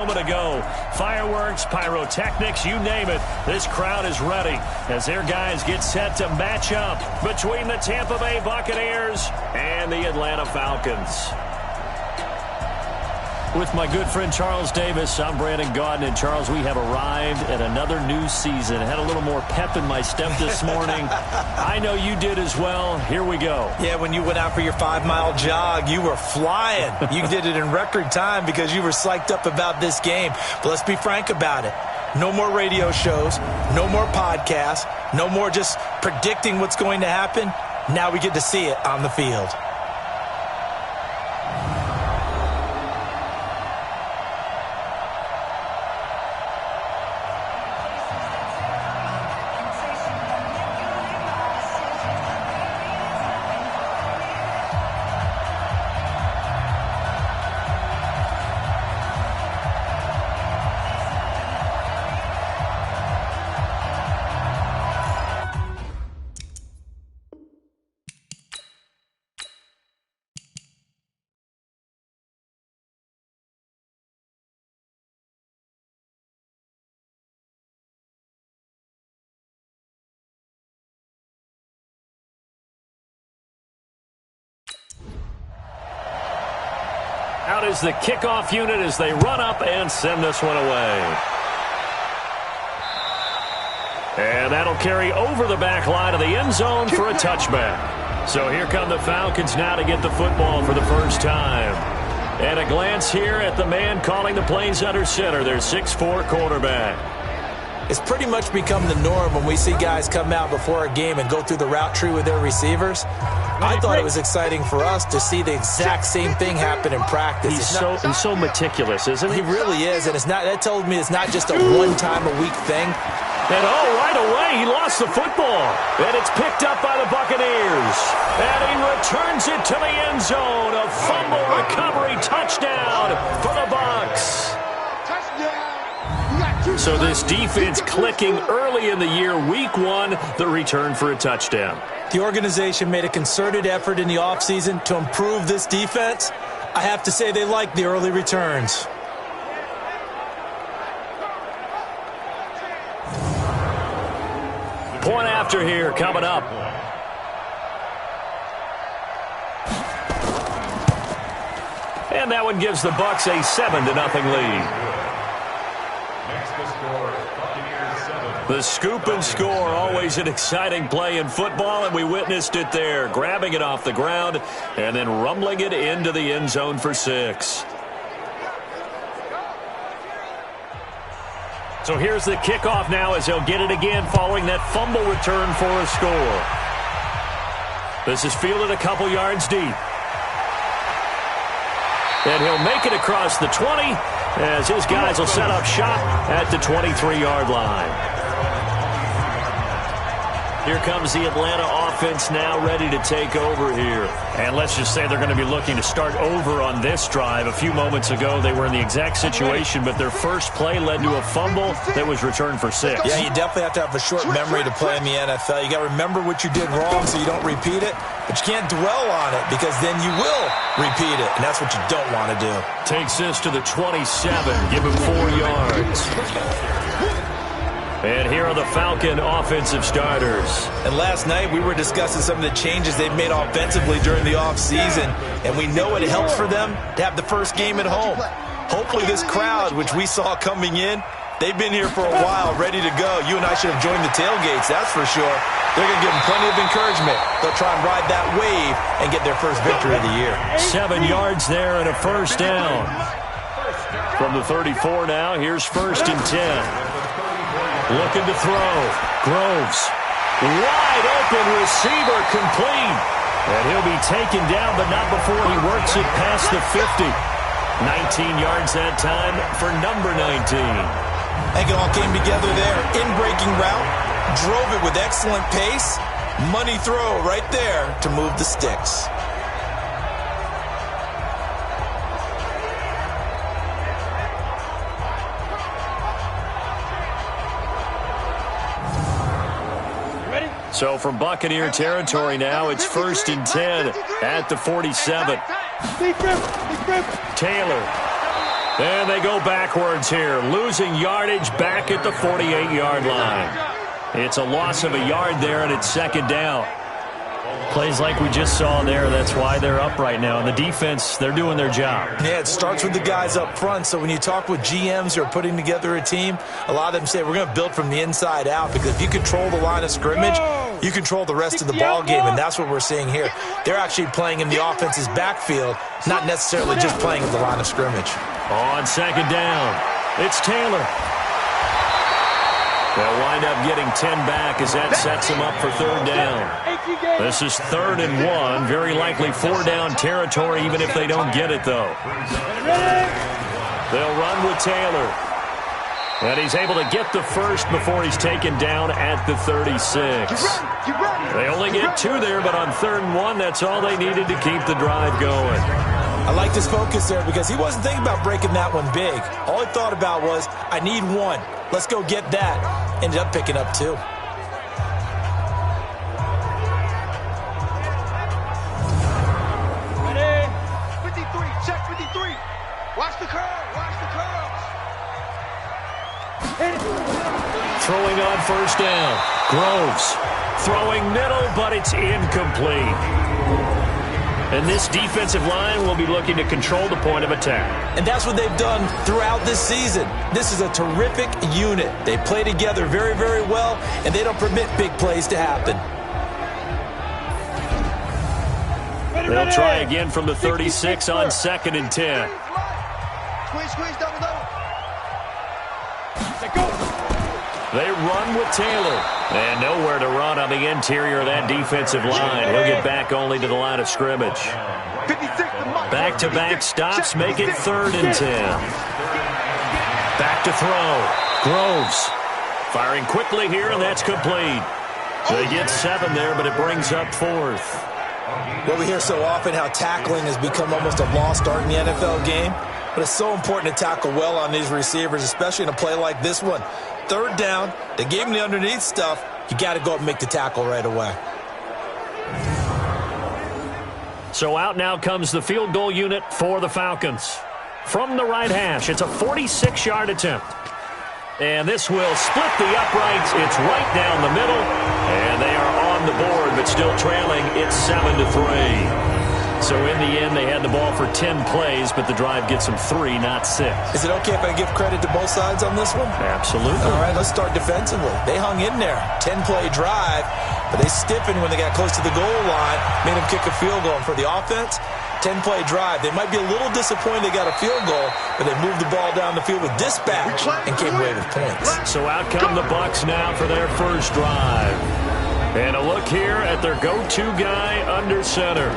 Moment ago, fireworks, pyrotechnics, you name it. This crowd is ready as their guys get set to match up between the Tampa Bay Buccaneers and the Atlanta Falcons. With my good friend Charles Davis, I'm Brandon Gaudin. And Charles, we have arrived at another new season. Had a little more pep in my step this morning. I know you did as well. Here we go. Yeah, when you went out for your 5-mile jog, you were flying. You did it in record time because you were psyched up about this game. But let's be frank about it. No more radio shows, no more podcasts, no more just predicting what's going to happen. Now we get to see it on the field. Out is the kickoff unit as they run up and send this one away. And that'll carry over the back line of the end zone for a touchback. So here come the Falcons now to get the football for the first time. And a glance here at the man calling the plays under center, their 6'4" quarterback. It's pretty much become the norm when we see guys come out before a game and go through the route tree with their receivers. I thought it was exciting for us to see the exact same thing happen in practice. He's so meticulous, isn't he? He really is, and that told me it's not just a one-time-a-week thing. And right away, he lost the football. And it's picked up by the Buccaneers. And he returns it to the end zone. A fumble recovery touchdown for the Bucs. So this defense clicking early in the year, week one, the return for a touchdown. The organization made a concerted effort in the offseason to improve this defense. I have to say they like the early returns. Point after here coming up. And that one gives the Bucs a 7-0 lead. The scoop and score, always an exciting play in football, and we witnessed it there, grabbing it off the ground and then rumbling it into the end zone for 6. So here's the kickoff now as he'll get it again following that fumble return for a score. This is fielded a couple yards deep. And he'll make it across the 20 as his guys will set up shop at the 23-yard line. Here comes the Atlanta offense now ready to take over here. And let's just say they're going to be looking to start over on this drive. A few moments ago, they were in the exact situation, but their first play led to a fumble that was returned for 6. Yeah, you definitely have to have a short memory to play in the NFL. You got to remember what you did wrong so you don't repeat it, but you can't dwell on it because then you will repeat it, and that's what you don't want to do. Takes this to the 27, give him 4 yards. And here are the Falcon offensive starters. And last night we were discussing some of the changes they've made offensively during the offseason, and we know it helps for them to have the first game at home. Hopefully this crowd, which we saw coming in, they've been here for a while, ready to go. You and I should have joined the tailgates, that's for sure. They're going to give them plenty of encouragement. They'll try and ride that wave and get their first victory of the year. 7 yards there and a first down. From the 34 now, here's 1st and 10. Looking to throw. Groves. Wide open receiver complete. And he'll be taken down, but not before he works it past the 50. 19 yards that time for number 19. I think it all came together there. In-breaking route. Drove it with excellent pace. Money throw right there to move the sticks. So from Buccaneer territory now, it's 1st and 10 at the 47. Taylor. And they go backwards here, losing yardage back at the 48-yard line. It's a loss of a yard there, and it's second down. Plays like we just saw there, that's why they're up right now. And the defense, they're doing their job. Yeah, it starts with the guys up front. So when you talk with GMs who are putting together a team, a lot of them say we're going to build from the inside out, because if you control the line of scrimmage, you control the rest of the ball game, and that's what we're seeing here. They're actually playing in the offense's backfield, not necessarily just playing at the line of scrimmage. On second down, it's Taylor. They'll wind up getting 10 back as that sets them up for third down. This is 3rd and 1, very likely 4-down territory even if they don't get it, though. They'll run with Taylor. And he's able to get the first before he's taken down at the 36. They only get 2 there, but on 3rd and 1, that's all they needed to keep the drive going. I liked his focus there because he wasn't thinking about breaking that one big. All he thought about was, I need 1. Let's go get that. Ended up picking up 2. Ready? 53, check 53. Watch the curve, watch the curves. Throwing on first down. Groves throwing middle, but it's incomplete. And this defensive line will be looking to control the point of attack. And that's what they've done throughout this season. This is a terrific unit. They play together very, very well, and they don't permit big plays to happen. They'll try again from the 36 on 2nd and 10. Squeeze, double. They run with Taylor. And nowhere to run on the interior of that defensive line. He'll get back only to the line of scrimmage. Back-to-back stops make it 3rd and 10. Back to throw. Groves firing quickly here, and that's complete. They get 7 there, but it brings up 4th. Well, we hear so often how tackling has become almost a lost art in the NFL game. But it's so important to tackle well on these receivers, especially in a play like this one. 3rd down, they gave him the underneath stuff. You got to go up and make the tackle right away. So out now comes the field goal unit for the Falcons. From the right hash, it's a 46-yard attempt. And this will split the uprights. It's right down the middle. And they are on the board, but still trailing. It's 7-3. So in the end, they had the ball for 10 plays, but the drive gets them 3, not 6. Is it okay if I give credit to both sides on this one? Absolutely. All right, let's start defensively. They hung in there. 10-play drive, but they stiffened when they got close to the goal line, made them kick a field goal. And for the offense, 10-play drive. They might be a little disappointed they got a field goal, but they moved the ball down the field with dispatch and came away with points. So out come the Bucs now for their first drive. And a look here at their go-to guy under center.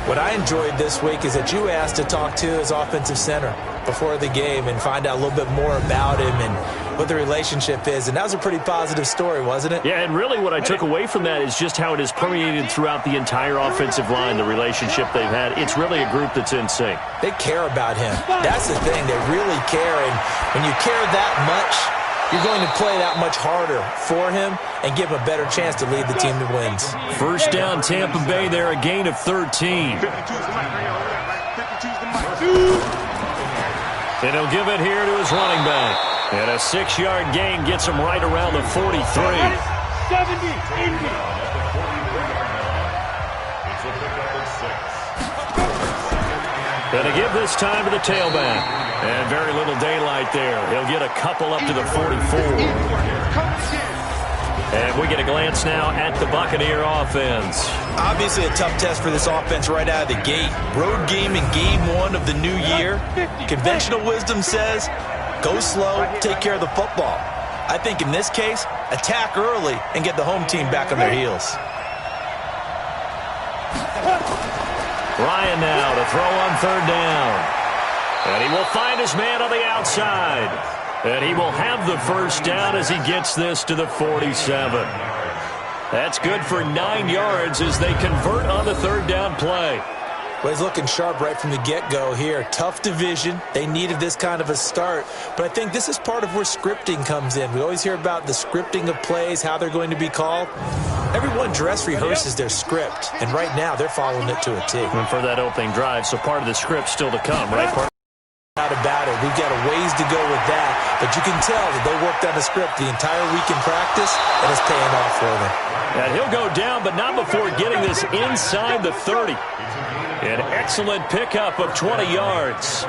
What I enjoyed this week is that you asked to talk to his offensive center before the game and find out a little bit more about him and what the relationship is. And that was a pretty positive story, wasn't it? Yeah, and really what I took away from that is just how it has permeated throughout the entire offensive line, the relationship they've had. It's really a group that's in sync. They care about him. That's the thing. They really care. And when you care that much, you're going to play that much harder for him and give him a better chance to lead the team that wins. First down, Tampa Bay there, a gain of 13. And he'll give it here to his running back. And a 6-yard gain gets him right around the 43. 70, Indy. Going to give this time to the tailback. And very little daylight there. He'll get a couple up to the 44. And we get a glance now at the Buccaneer offense. Obviously a tough test for this offense right out of the gate. Road game in game 1 of the new year. Conventional wisdom says, go slow, take care of the football. I think in this case, attack early and get the home team back on their heels. Ryan now to throw on 3rd down. And he will find his man on the outside. And he will have the first down as he gets this to the 47. That's good for 9 yards as they convert on the 3rd down play. Well, he's looking sharp right from the get-go here. Tough division. They needed this kind of a start. But I think this is part of where scripting comes in. We always hear about the scripting of plays, how they're going to be called. Everyone dress rehearses their script. And right now, they're following it to a T. And for that opening drive, so part of the script still to come, right? Out about it. We've got a ways to go with that, but you can tell that they worked on the script the entire week in practice, and it's paying off for them. And he'll go down, but not before getting this inside the 30. An excellent pickup of 20 yards.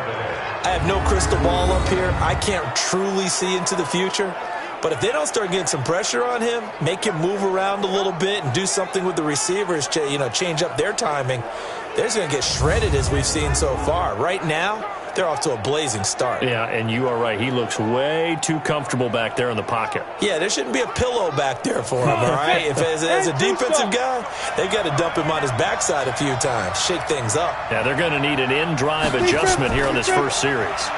I have no crystal ball up here. I can't truly see into the future. But if they don't start getting some pressure on him, make him move around a little bit and do something with the receivers, change up their timing, they're just going to get shredded as we've seen so far. Right now, they're off to a blazing start. Yeah, and you are right. He looks way too comfortable back there in the pocket. Yeah, there shouldn't be a pillow back there for him, all right? If as a defensive guy, they've got to dump him on his backside a few times, shake things up. Yeah, they're going to need an in-drive adjustment here on this first series.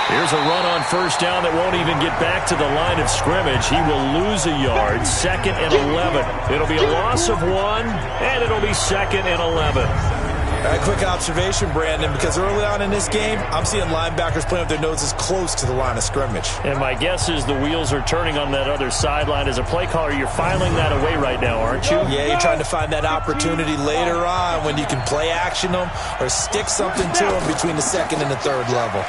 Here's a run on first down that won't even get back to the line of scrimmage. He will lose a yard, 2nd and 11. It'll be a loss of 1, and it'll be 2nd and 11. A quick observation, Brandon, because early on in this game, I'm seeing linebackers playing with their noses close to the line of scrimmage. And my guess is the wheels are turning on that other sideline. As a play caller, you're filing that away right now, aren't you? Yeah, you're trying to find that opportunity later on when you can play action them or stick something to them between the 2nd and the 3rd level.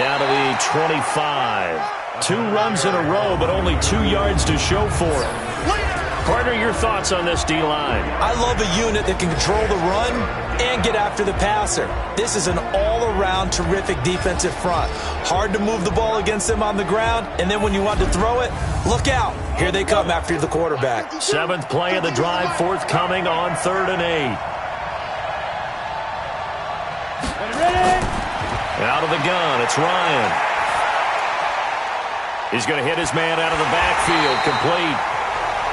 Down to the 25. 2 runs in a row, but only 2 yards to show for it. Partner, your thoughts on this D-line? I love a unit that can control the run and get after the passer. This is an all-around terrific defensive front. Hard to move the ball against them on the ground, and then when you want to throw it, look out. Here they come after the quarterback. 7th play of the drive, forthcoming on 3rd and 8. Out of the gun, it's Ryan. He's going to hit his man out of the backfield, complete.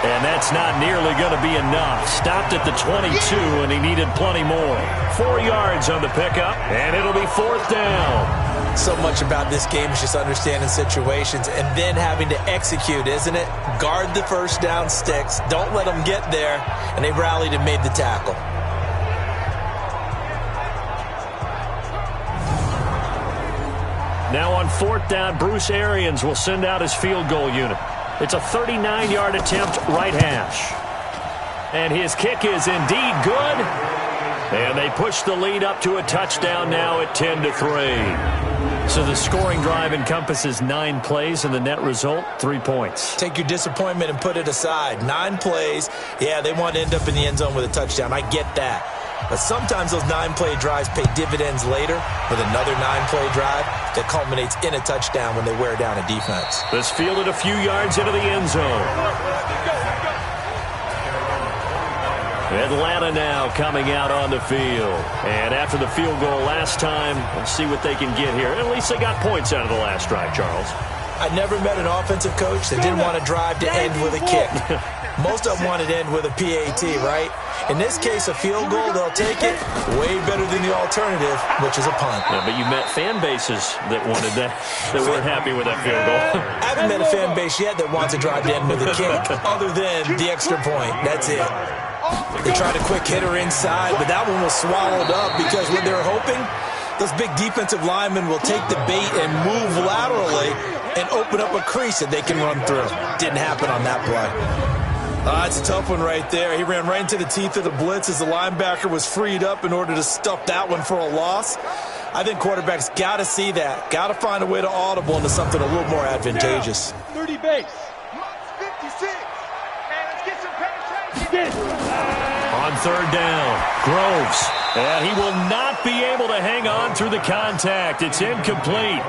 And that's not nearly going to be enough. Stopped at the 22, and he needed plenty more. 4 yards on the pickup, and it'll be 4th down. So much about this game is just understanding situations and then having to execute, isn't it? Guard the first down sticks. Don't let them get there. And they rallied and made the tackle. Now on 4th down, Bruce Arians will send out his field goal unit. It's a 39-yard attempt, right hash. And his kick is indeed good. And they push the lead up to a touchdown now at 10-3. So the scoring drive encompasses 9 plays, and the net result, 3 points. Take your disappointment and put it aside. 9 plays. Yeah, they want to end up in the end zone with a touchdown. I get that. But sometimes those 9-play drives pay dividends later with another 9-play drive that culminates in a touchdown when they wear down a defense. This fielded a few yards into the end zone. Atlanta now coming out on the field. And after the field goal last time, we'll see what they can get here. At least they got points out of the last drive, Charles. I never met an offensive coach that didn't want to drive to end with a kick. Most of them wanted to end with a PAT, right? In this case, a field goal, they'll take it. Way better than the alternative, which is a punt. Yeah, but you met fan bases that wanted that, that weren't happy with that field goal. I haven't met a fan base yet that wants to drive to end with a kick, other than the extra point. That's it. They tried a quick hitter inside, but that one was swallowed up because what they're hoping, those big defensive linemen will take the bait and move laterally and open up a crease that they can run through. Didn't happen on that play. It's a tough one right there. He ran right into the teeth of the blitz as the linebacker was freed up in order to stuff that one for a loss. I think quarterbacks got to see that. Got to find a way to audible into something a little more advantageous. 30 base. 56. And let's get some penetration. On 3rd down, Groves. And he will not be able to hang on through the contact. It's incomplete.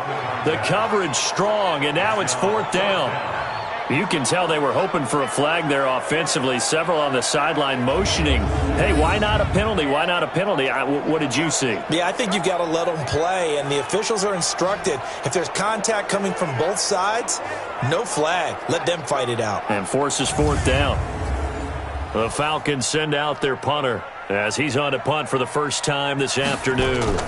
The coverage strong, and now it's 4th down. You can tell they were hoping for a flag there offensively. Several on the sideline motioning. Hey, why not a penalty? Why not a penalty? What did you see? Yeah, I think you've got to let them play, and the officials are instructed. If there's contact coming from both sides, no flag. Let them fight it out. And forces 4th down. The Falcons send out their punter as he's on to punt for the first time this afternoon.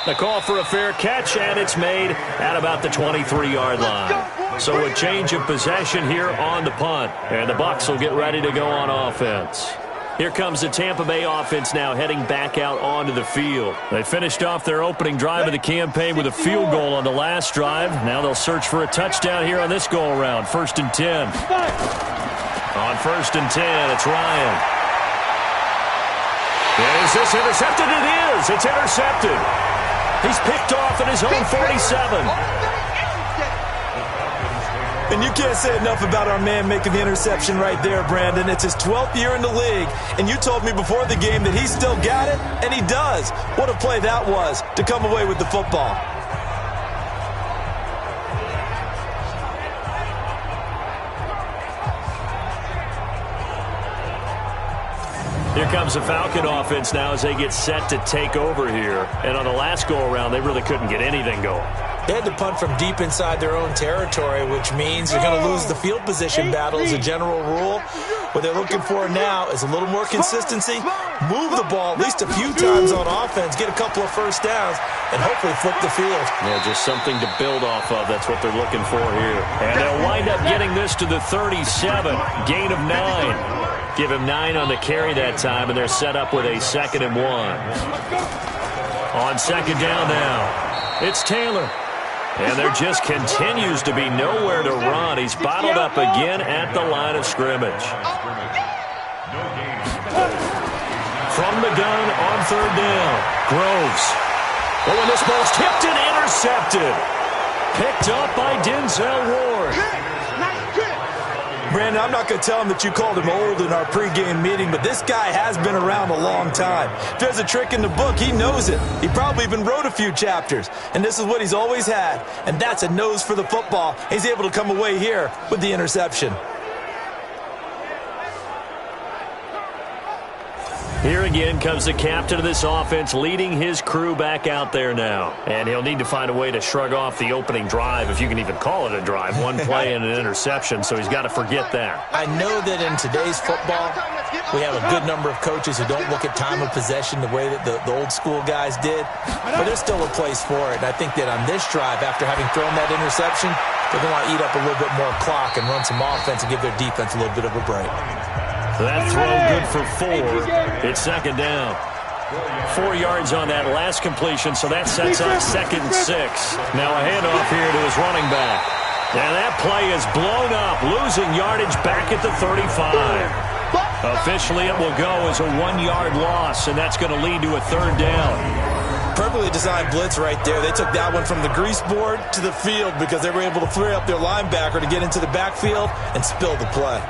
The call for a fair catch, and it's made at about the 23-yard line. So a change of possession here on the punt, and the Bucs will get ready to go on offense. Here comes the Tampa Bay offense now heading back out onto the field. They finished off their opening drive of the campaign with a field goal on the last drive. Now they'll search for a touchdown here on this go-around. 1st and 10. On 1st and 10, it's Ryan. this intercepted? It is. It's intercepted. He's picked off at his own 47. And you can't say enough about our man making the interception right there, Brandon. It's his 12th year in the league, and you told me before the game that he still got it, and he does. What a play that was to come away with the football. Here comes the Falcon offense now as they get set to take over here. And on the last go-around, they really couldn't get anything going. They had to punt from deep inside their own territory, which means they're going to lose the field position battle as a general rule. What they're looking for now is a little more consistency, move the ball at least a few times on offense, get a couple of first downs, and hopefully flip the field. Yeah, just something to build off of. That's what they're looking for here. And they'll wind up getting this to the 37, gain of 9. Give him 9 on the carry that time, and they're set up with a 2nd and 1. On 2nd down now, it's Taylor. And there just continues to be nowhere to run. He's bottled up again at the line of scrimmage. From the gun on 3rd down, Groves. Oh, and this ball's tipped and intercepted. Picked up by Denzel Ward. Brandon, I'm not going to tell him that you called him old in our pregame meeting, but this guy has been around a long time. If there's a trick in the book, he knows it. He probably even wrote a few chapters, and this is what he's always had, and that's a nose for the football. He's able to come away here with the interception. Here again comes the captain of this offense, leading his crew back out there now. And he'll need to find a way to shrug off the opening drive, if you can even call it a drive. One play and an interception, so he's got to forget that. I know that in today's football, we have a good number of coaches who don't look at time of possession the way that the old school guys did, but there's still a place for it. And I think that on this drive, after having thrown that interception, they're going to want to eat up a little bit more clock and run some offense and give their defense a little bit of a break. That throw good for 4. It's 2nd down. 4 yards on that last completion, so that sets up 2nd and 6. Now a handoff here to his running back. And that play is blown up, losing yardage back at the 35. Officially, it will go as a 1-yard loss, and that's going to lead to a 3rd down. Perfectly designed blitz right there. They took that one from the grease board to the field because they were able to free up their linebacker to get into the backfield and spill the play.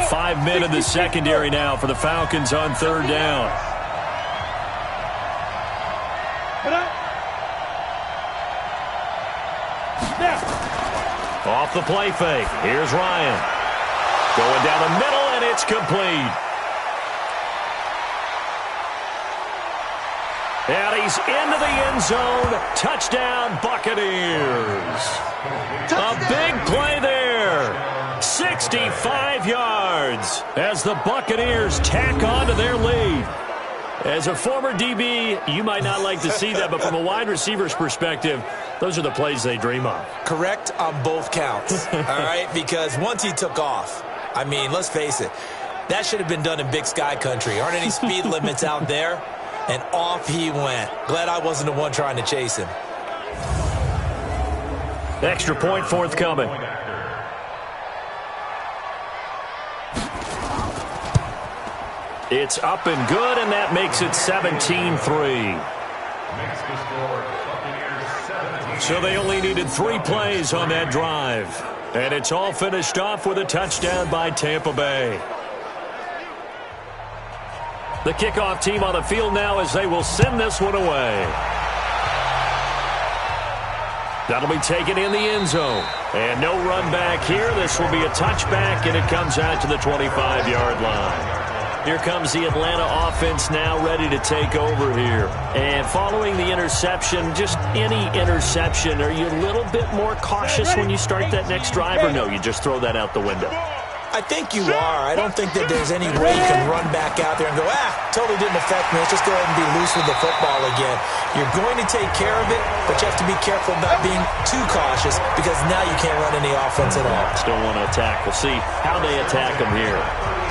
Five men in the secondary now for the Falcons on 3rd down. Off the play fake. Here's Ryan. Going down the middle, and it's complete. And he's into the end zone. Touchdown, Buccaneers. A big play there. 65 yards as the Buccaneers tack on to their lead. As a former DB, you might not like to see that, but from a wide receiver's perspective, those are the plays they dream of. Correct on both counts, all right? Because once he took off, I mean, let's face it, that should have been done in Big Sky country. Aren't any speed limits out there? And off he went. Glad I wasn't the one trying to chase him. Extra point forthcoming. It's up and good, and that makes it 17-3. So they only needed 3 plays on that drive. And it's all finished off with a touchdown by Tampa Bay. The kickoff team on the field now as they will send this one away. That'll be taken in the end zone. And no run back here. This will be a touchback, and it comes out to the 25-yard line. Here comes the Atlanta offense now ready to take over here. And following the interception, just any interception, are you a little bit more cautious when you start that next drive, or no, you just throw that out the window? I think you are. I don't think that there's any way you can run back out there and go, totally didn't affect me. Let's just go ahead and be loose with the football again. You're going to take care of it, but you have to be careful about being too cautious because now you can't run any offense at all. Still want to attack. We'll see how they attack them here.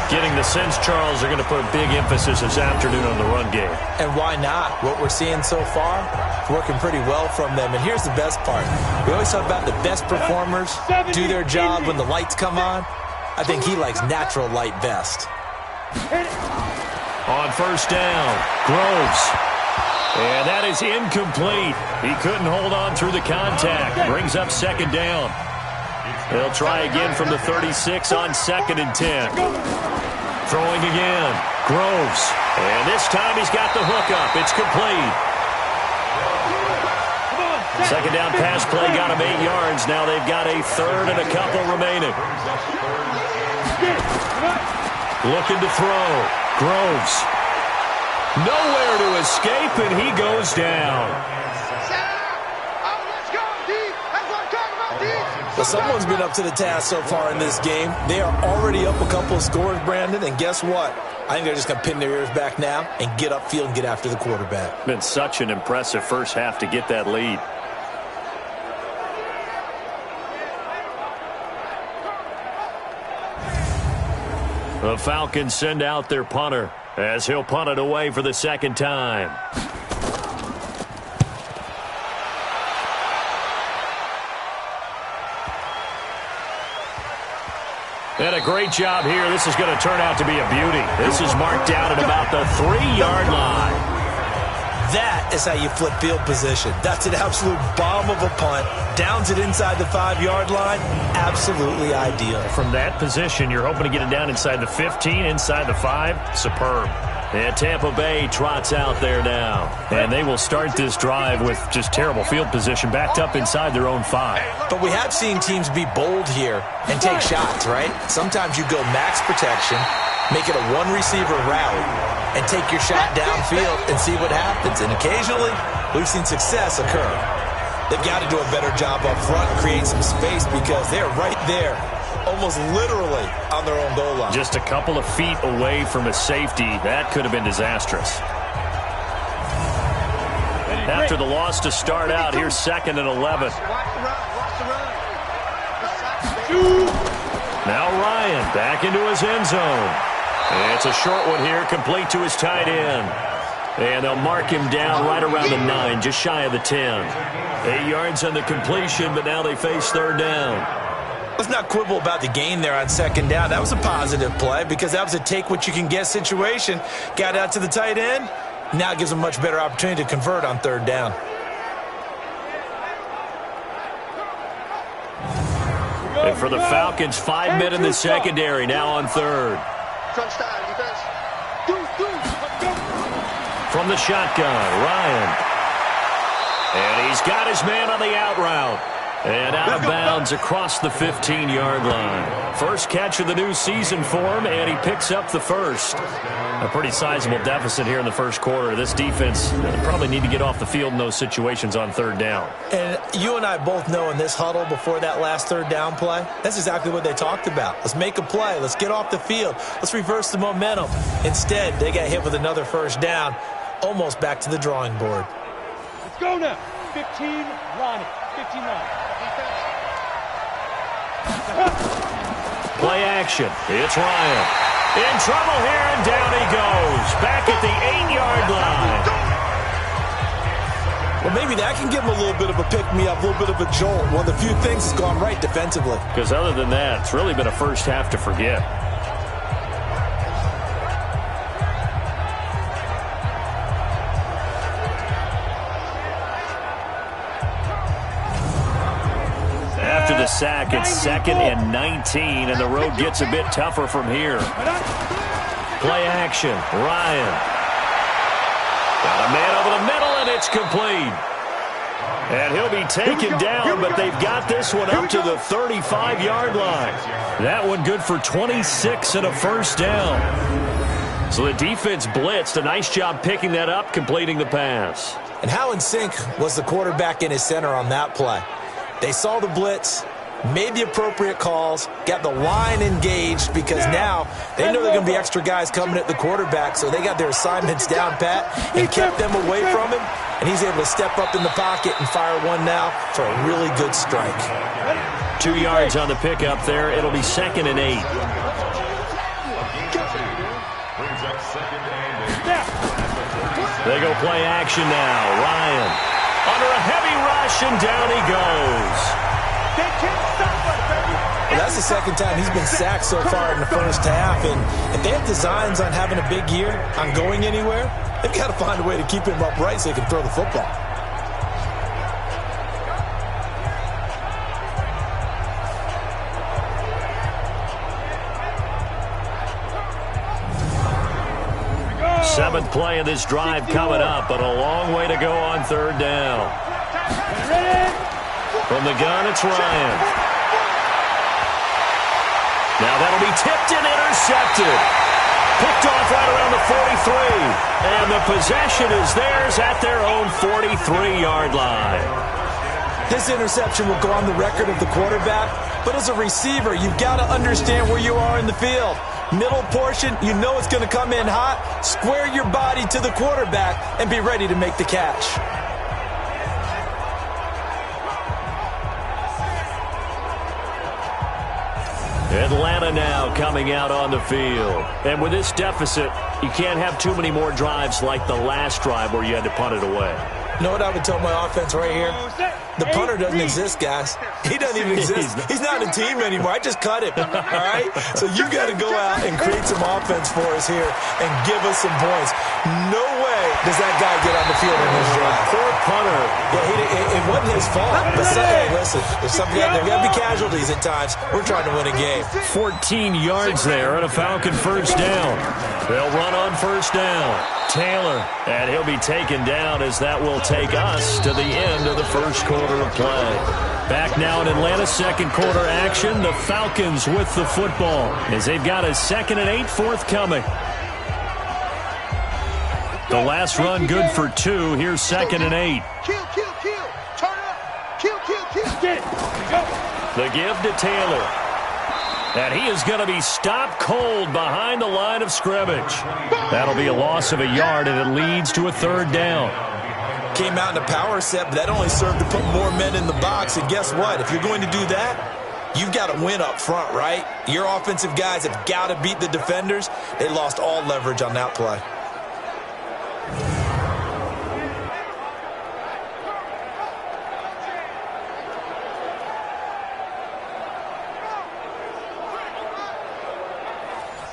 Getting the sense, Charles, they're going to put a big emphasis this afternoon on the run game. And why not? What we're seeing so far, it's working pretty well from them. And here's the best part. We always talk about the best performers do their job when the lights come on. I think he likes natural light best. On first down, Groves. And that is incomplete. He couldn't hold on through the contact. Brings up second down. They'll try again from the 36 on 2nd and 10. Throwing again. Groves. And this time he's got the hookup. It's complete. Second down pass play got him 8 yards. Now they've got a third and a couple remaining. Looking to throw. Groves. Nowhere to escape, and he goes down. Well, someone's been up to the task so far in this game. They are already up a couple of scores, Brandon, and guess what? I think they're just going to pin their ears back now and get upfield and get after the quarterback. Been such an impressive first half to get that lead. The Falcons send out their punter as he'll punt it away for the second time. And a great job here. This is going to turn out to be a beauty. This is marked down at about the 3-yard line. That is how you flip field position. That's an absolute bomb of a punt. Downs it inside the 5-yard line. Absolutely ideal. From that position, you're hoping to get it down inside the 15, inside the 5. Superb. And Tampa Bay trots out there now. And they will start this drive with just terrible field position, backed up inside their own 5. But we have seen teams be bold here and take shots, right? Sometimes you go max protection, make it a one-receiver route, and take your shot downfield and see what happens. And occasionally, we've seen success occur. They've got to do a better job up front and create some space because they're right there, almost literally on their own goal line. Just a couple of feet away from a safety. That could have been disastrous. After the loss to start out, here's 2nd and 11. Now Ryan back into his end zone. And it's a short one here, complete to his tight end. And they'll mark him down right around the 9, just shy of the 10. 8 yards on the completion, but now they face third down. Let's not quibble about the gain there on second down. That was a positive play because that was a take-what-you-can-get situation. Got out to the tight end. Now it gives them a much better opportunity to convert on third down. And for the Falcons, 5 men in the secondary, now on third. From the shotgun, Ryan. And he's got his man on the out route. And out of bounds across the 15-yard line. First catch of the new season for him, and he picks up the first. A pretty sizable deficit here in the first quarter. This defense probably need to get off the field in those situations on third down. And you and I both know in this huddle before that last third down play, that's exactly what they talked about. Let's make a play. Let's get off the field. Let's reverse the momentum. Instead, they got hit with another first down, almost back to the drawing board. Let's go now. 15, Lonnie. 15, Lonnie. Play action. It's Ryan. In trouble here, and down he goes. Back at the 8-yard line. Well, maybe that can give him a little bit of a pick-me-up, a little bit of a jolt. One of the few things that's gone right defensively. Because other than that, it's really been a first half to forget. After the sack, it's 2nd and 19, and the road gets a bit tougher from here. Play action. Ryan. Got a man over the middle, and it's complete. And he'll be taken down, but they've got this one up to the 35-yard line. That one good for 26 and a first down. So the defense blitzed. A nice job picking that up, completing the pass. And how in sync was the quarterback in his center on that play? They saw the blitz, made the appropriate calls, got the line engaged because now they know there are going to be extra guys coming at the quarterback, so they got their assignments down pat and kept them away from him, and he's able to step up in the pocket and fire one now for a really good strike. 2 yards on the pickup there. It'll be 2nd and 8. They go play action now. Ryan under a heavy rush, and down he goes. Well, that's the second time he's been sacked so far in the first half. And if they have designs on having a big year, on going anywhere, they've got to find a way to keep him upright so he can throw the football. Seventh play of this drive coming up, but a long way to go on third down. From the gun, it's Ryan. Now that'll be tipped and intercepted. Picked off right around the 43. And the possession is theirs at their own 43-yard line. This interception will go on the record of the quarterback, but as a receiver, you've got to understand where you are in the field. Middle portion, you know it's going to come in hot. Square your body to the quarterback and be ready to make the catch. Atlanta now coming out on the field. And with this deficit, you can't have too many more drives like the last drive where you had to punt it away. You know what I would tell my offense right here? The punter doesn't exist, guys. He doesn't even exist. He's not a team anymore. I just cut him, all right? So you got to go out and create some offense for us here and give us some points. No way does that guy get on the field in this drive. Poor punter. Yeah, it wasn't his fault. But hey, listen, there got to be casualties at times. We're trying to win a game. 14 yards there and a Falcon first down. They'll run on first down. Taylor, and he'll be taken down as that will take us to the end of the first quarter of play. Back now in Atlanta, second quarter action. The Falcons with the football as they've got a 2nd and 8 forthcoming. The last run good for 2. Here's 2nd and 8. Kill. Turn up. Kill. Get it. Go. The give to Taylor. And he is going to be stopped cold behind the line of scrimmage. That'll be a loss of a yard, and it leads to a third down. Came out in a power set, but that only served to put more men in the box. And guess what? If you're going to do that, you've got to win up front, right? Your offensive guys have got to beat the defenders. They lost all leverage on that play.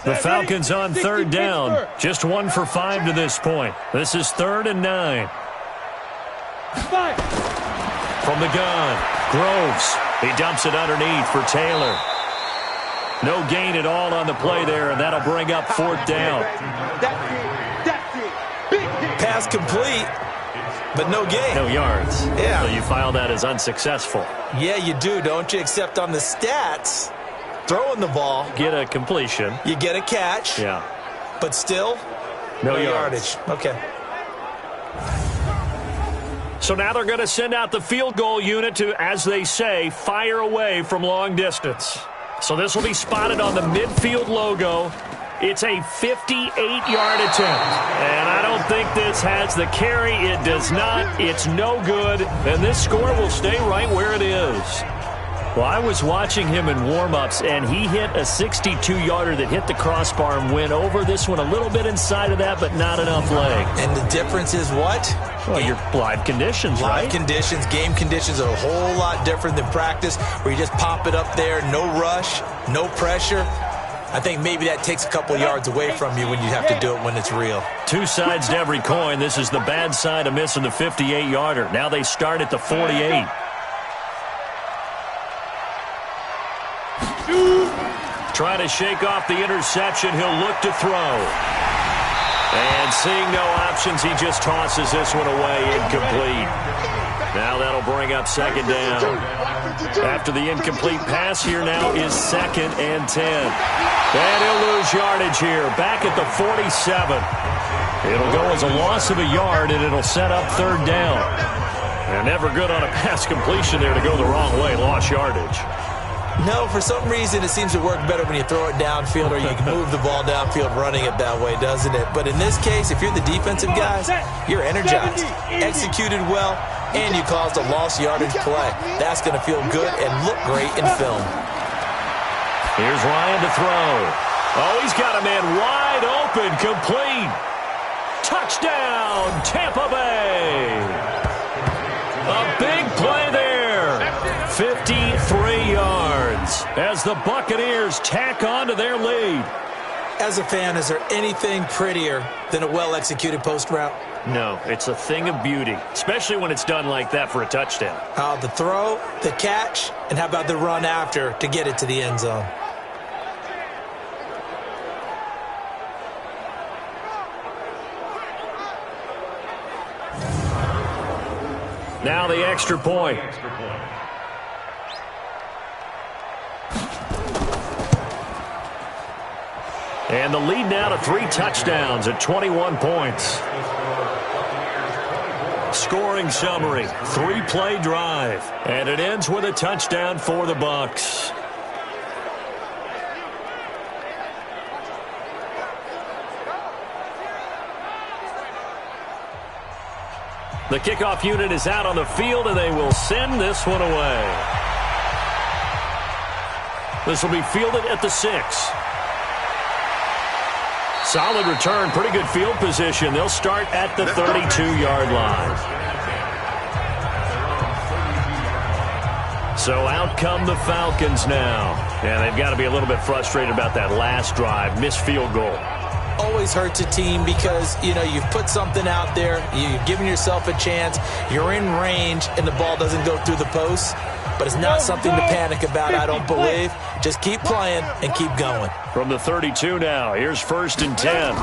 The Falcons on third down. Just 1 for 5 to this point. This is 3rd and 9. From the gun, Groves. He dumps it underneath for Taylor. No gain at all on the play there, and that'll bring up 4th down. That's it. Pass complete, but no gain. No yards. Yeah. So you file that as unsuccessful. Yeah, you do, don't you? Except on the stats, throwing the ball. Get a completion. You get a catch. Yeah. But still, no yardage. Okay. So now they're going to send out the field goal unit to, as they say, fire away from long distance. So this will be spotted on the midfield logo. It's a 58-yard attempt. And I don't think this has the carry. It does not. It's no good. And this score will stay right where it is. Well, I was watching him in warm-ups, and he hit a 62-yarder that hit the crossbar and went over. This one a little bit inside of that, but not enough leg. And the difference is what? Well, your live conditions, right? Live conditions, game conditions are a whole lot different than practice, where you just pop it up there, no rush, no pressure. I think maybe that takes a couple yards away from you when you have to do it when it's real. Two sides to every coin. This is the bad side of missing the 58-yarder. Now they start at the 48. Trying to shake off the interception. He'll look to throw. And seeing no options, he just tosses this one away, incomplete. Now that'll bring up 2nd down. After the incomplete pass, here now is 2nd and 10. And he'll lose yardage here, back at the 47. It'll go as a loss of a yard, and it'll set up 3rd down. And never good on a pass completion there to go the wrong way, lost yardage. No, for some reason it seems to work better when you throw it downfield or you can move the ball downfield running it that way, doesn't it? But in this case, if you're the defensive guys, you're energized, executed well, and you caused a lost yardage play. That's going to feel good and look great in film. Here's Ryan to throw. Oh, he's got a man wide Wide open, complete. Touchdown, Tampa Bay. A big play there. 53 yards as the Buccaneers tack on to their lead. As a fan, is there anything prettier than a well-executed post route? No, it's a thing of beauty, especially when it's done like that for a touchdown. The throw, the catch, and how about the run after to get it to the end zone? Now the extra point. And the lead now to 3 touchdowns at 21 points. Scoring summary, 3-play drive. And it ends with a touchdown for the Bucs. The kickoff unit is out on the field, and they will send this one away. This will be fielded at the 6. Solid return, pretty good field position. They'll start at the 32-yard line. So out come the Falcons now. And they've got to be a little bit frustrated about that last drive, missed field goal. Always hurts a team because, you know, you've put something out there, you've given yourself a chance, you're in range, and the ball doesn't go through the post. But it's not something to panic about, I don't believe. Just keep playing and keep going. From the 32 now, here's 1st and 10.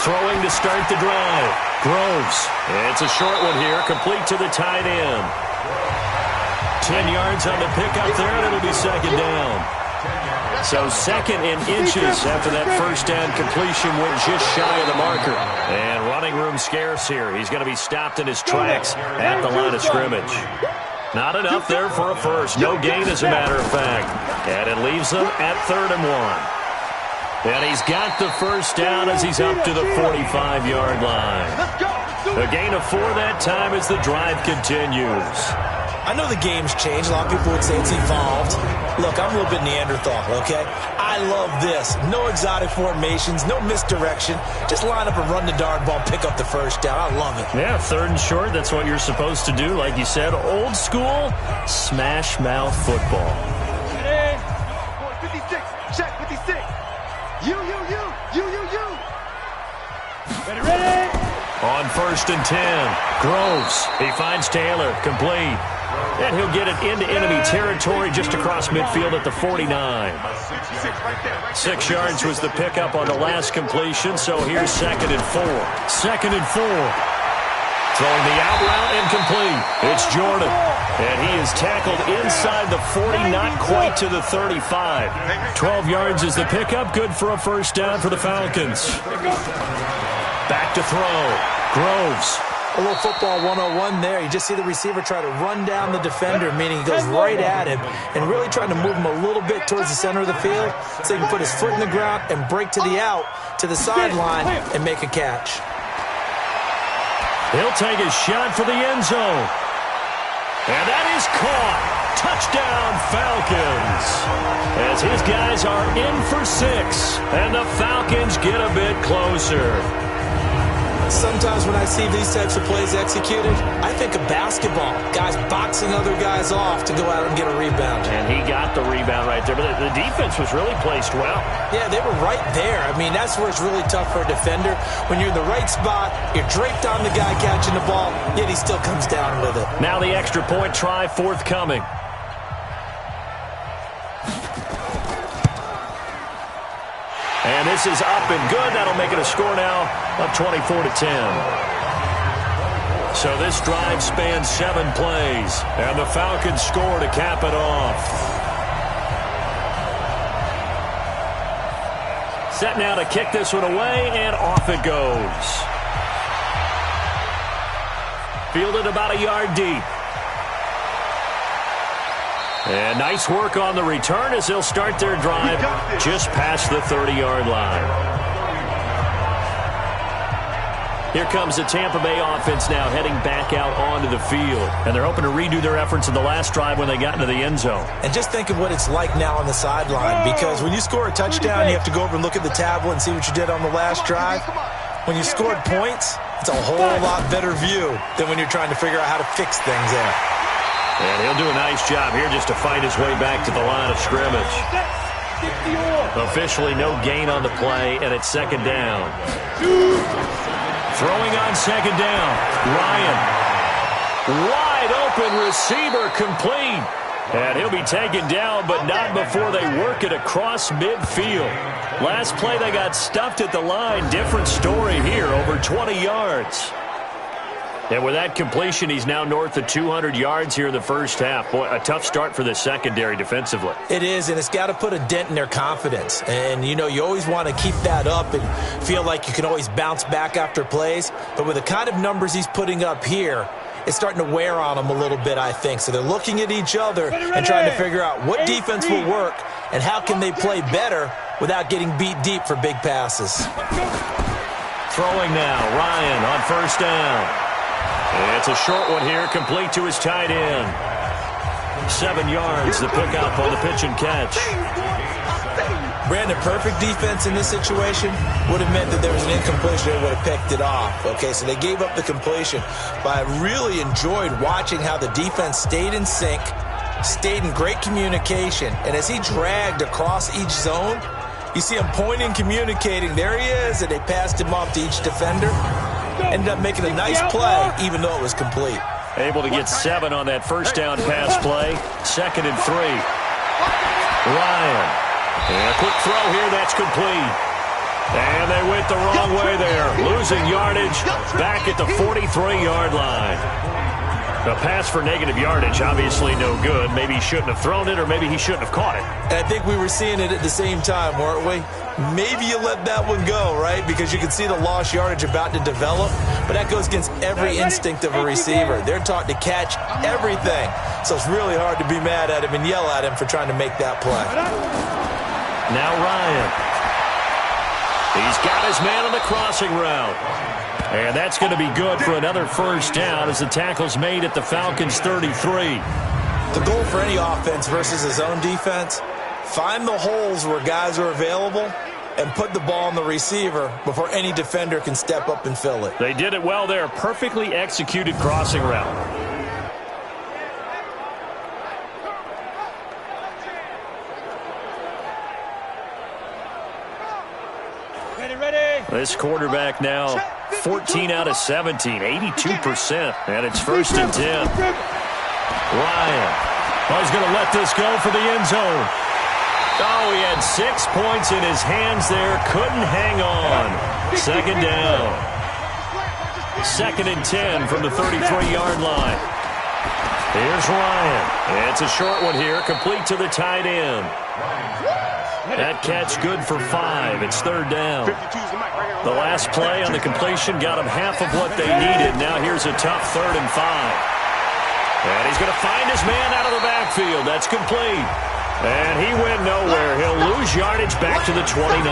Throwing to start the drive. Groves. It's a short one here, complete to the tight end. 10 yards on the pickup there, and it'll be 2nd down. So 2nd and inches after that 1st down completion went just shy of the marker. And running room scarce here. He's going to be stopped in his tracks at the line of scrimmage. Not enough there for a first. No gain, as a matter of fact. And it leaves them at 3rd and 1. And he's got the 1st down as he's up to the 45-yard line. A gain of 4 that time as the drive continues. I know the game's changed. A lot of people would say it's evolved. Look, I'm a little bit Neanderthal, okay? I love this. No exotic formations, no misdirection. Just line up and run the darn ball, pick up the 1st down. I love it. Yeah, 3rd and short, that's what you're supposed to do. Like you said, old school, smash mouth football. 56, check 56. You. Ready. On 1st and 10, Groves. He finds Taylor, complete. And he'll get it into enemy territory just across midfield at the 49. 6 yards was the pickup on the last completion, so here's 2nd and 4. 2nd and 4. Throwing the out route and complete. It's Jordan. And he is tackled inside the 40, not quite to the 35. 12 yards is the pickup, good for a 1st down for the Falcons. Back to throw. Groves. A little football 101 there. You just see the receiver try to run down the defender, meaning he goes right at him and really trying to move him a little bit towards the center of the field so he can put his foot in the ground and break to the out, to the sideline, and make a catch. He'll take a shot for the end zone. And that is caught. Touchdown, Falcons. As his guys are in for 6, and the Falcons get a bit closer. Sometimes when I see these types of plays executed, I think of basketball. Guys boxing other guys off to go out and get a rebound. And he got the rebound right there. But the defense was really placed well. Yeah, they were right there. I mean, that's where it's really tough for a defender. When you're in the right spot, you're draped on the guy catching the ball, yet he still comes down with it. Now the extra point try forthcoming. And this is up and good. That'll make it a score now of 24-10. So this drive spans 7 plays, and the Falcons score to cap it off. Set now to kick this one away, and off it goes. Fielded about a yard deep. And nice work on the return as they'll start their drive just past the 30-yard line. Here comes the Tampa Bay offense now heading back out onto the field. And they're hoping to redo their efforts in the last drive when they got into the end zone. And just think of what it's like now on the sideline, because when you score a touchdown, you have to go over and look at the tablet and see what you did on the last drive. When you scored points, it's a whole lot better view than when you're trying to figure out how to fix things there. And he'll do a nice job here just to fight his way back to the line of scrimmage. Officially no gain on the play, and it's second down. Throwing on second down, Ryan. Wide open receiver complete. And he'll be taken down, but not before they work it across midfield. Last play they got stuffed at the line. Different story here, over 20 yards. And with that completion, he's now north of 200 yards here in the first half. Boy, a tough start for the secondary defensively. It is, and it's got to put a dent in their confidence. And, you know, you always want to keep that up and feel like you can always bounce back after plays. But with the kind of numbers he's putting up here, it's starting to wear on them a little bit, I think. So they're looking at each other and trying to figure out what defense will work and how can they play better without getting beat deep for big passes. Throwing now, Ryan on first down. It's a short one here, complete to his tight end. 7 yards, the pickup on the pitch and catch. Brandon, perfect defense in this situation would have meant that there was an incompletion. They would have picked it off. Okay, so they gave up the completion. But I really enjoyed watching how the defense stayed in sync, stayed in great communication, and as he dragged across each zone, you see him pointing, communicating. There he is, and they passed him off to each defender. Ended up making a nice play, even though it was complete. Able to get 7 on that first down pass play. 2nd and 3. Ryan. And a quick throw here, that's complete. And they went the wrong way there. Losing yardage back at the 43-yard line. A pass for negative yardage, obviously no good. Maybe he shouldn't have thrown it, or maybe he shouldn't have caught it. And I think we were seeing it at the same time, weren't we? Maybe you let that one go, right? Because you can see the lost yardage about to develop. But that goes against every instinct of a receiver. They're taught to catch everything. So it's really hard to be mad at him and yell at him for trying to make that play. Now Ryan. He's got his man on the crossing route. And that's going to be good for another first down as the tackle's made at the Falcons' 33. The goal for any offense versus his own defense, find the holes where guys are available and put the ball on the receiver before any defender can step up and fill it. They did it well there. Perfectly executed crossing route. This quarterback now 14 out of 17, 82%, and it's 1st and 10. Ryan. Oh, he's going to let this go for the end zone. Oh, he had 6 points in his hands there. Couldn't hang on. 2nd down. 2nd and 10 from the 33-yard line. Here's Ryan. It's a short one here, complete to the tight end. That catch good for 5. It's 3rd down. The last play on the completion got them half of what they needed. Now here's a tough 3rd and 5. And he's going to find his man out of the backfield. That's complete. And he went nowhere. He'll lose yardage back to the 29.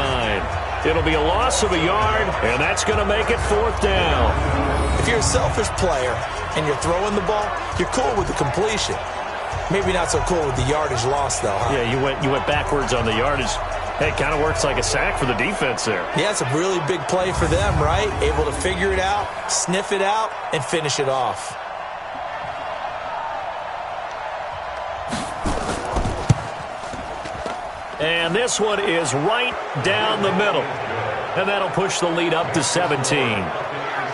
It'll be a loss of a yard, and that's going to make it 4th down. If you're a selfish player and you're throwing the ball, you're cool with the completion. Maybe not so cool with the yardage loss, though, huh? Yeah, you went backwards on the yardage. Hey, it kind of works like a sack for the defense there. Yeah, it's a really big play for them, right? Able to figure it out, sniff it out, and finish it off. And this one is right down the middle. And that'll push the lead up to 17.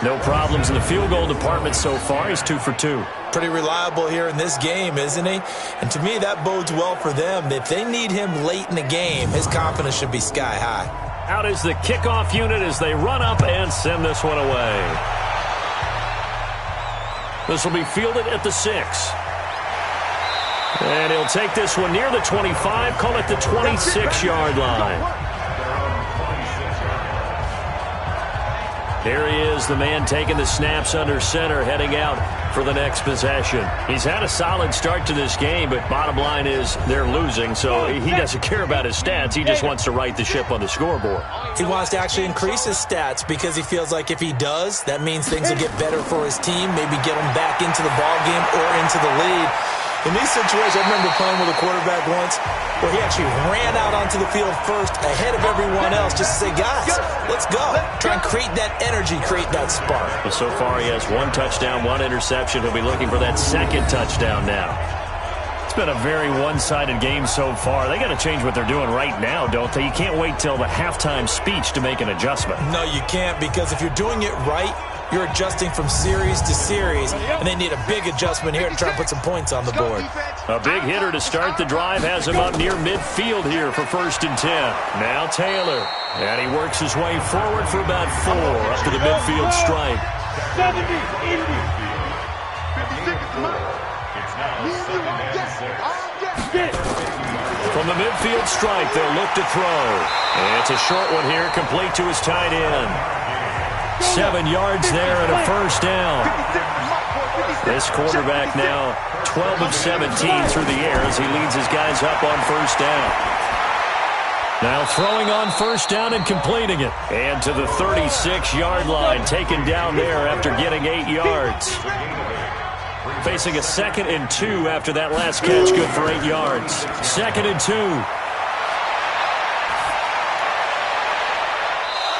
No problems in the field goal department so far. He's 2 for 2. Pretty reliable here in this game, isn't he? And to me, that bodes well for them. If they need him late in the game, his confidence should be sky high. Out is the kickoff unit as they run up and send this one away. This will be fielded at the 6. And he'll take this one near the 25, call it the 26-yard line. Here he is, the man taking the snaps under center, heading out for the next possession. He's had a solid start to this game, but bottom line is they're losing, so he doesn't care about his stats. He just wants to right the ship on the scoreboard. He wants to actually increase his stats because he feels like if he does, that means things will get better for his team, maybe get him back into the ball game or into the lead. In these situations, I remember playing with a quarterback once where he actually ran out onto the field first ahead of everyone else just to say, guys, let's go. Try and create that energy, create that spark. Well, so far he has 1 touchdown, 1 interception. He'll be looking for that second touchdown now. It's been a very one-sided game so far. They got to change what they're doing right now, don't they? You can't wait till the halftime speech to make an adjustment. No, you can't, because if you're doing it right, you're adjusting from series to series, and they need a big adjustment here to try and put some points on the board. A big hitter to start the drive has him up near midfield here for 1st and 10. Now Taylor, and he works his way forward for about 4 up to the midfield stripe. 70, 80. 56 From the midfield stripe, they'll look to throw. And it's a short one here, complete to his tight end. 7 yards there and a 1st down. This quarterback now 12 of 17 through the air as he leads his guys up on 1st down. Now throwing on 1st down and completing it. And to the 36-yard line, taken down there after getting 8 yards. Facing a 2nd and 2 after that last catch, good for 8 yards. 2nd and 2.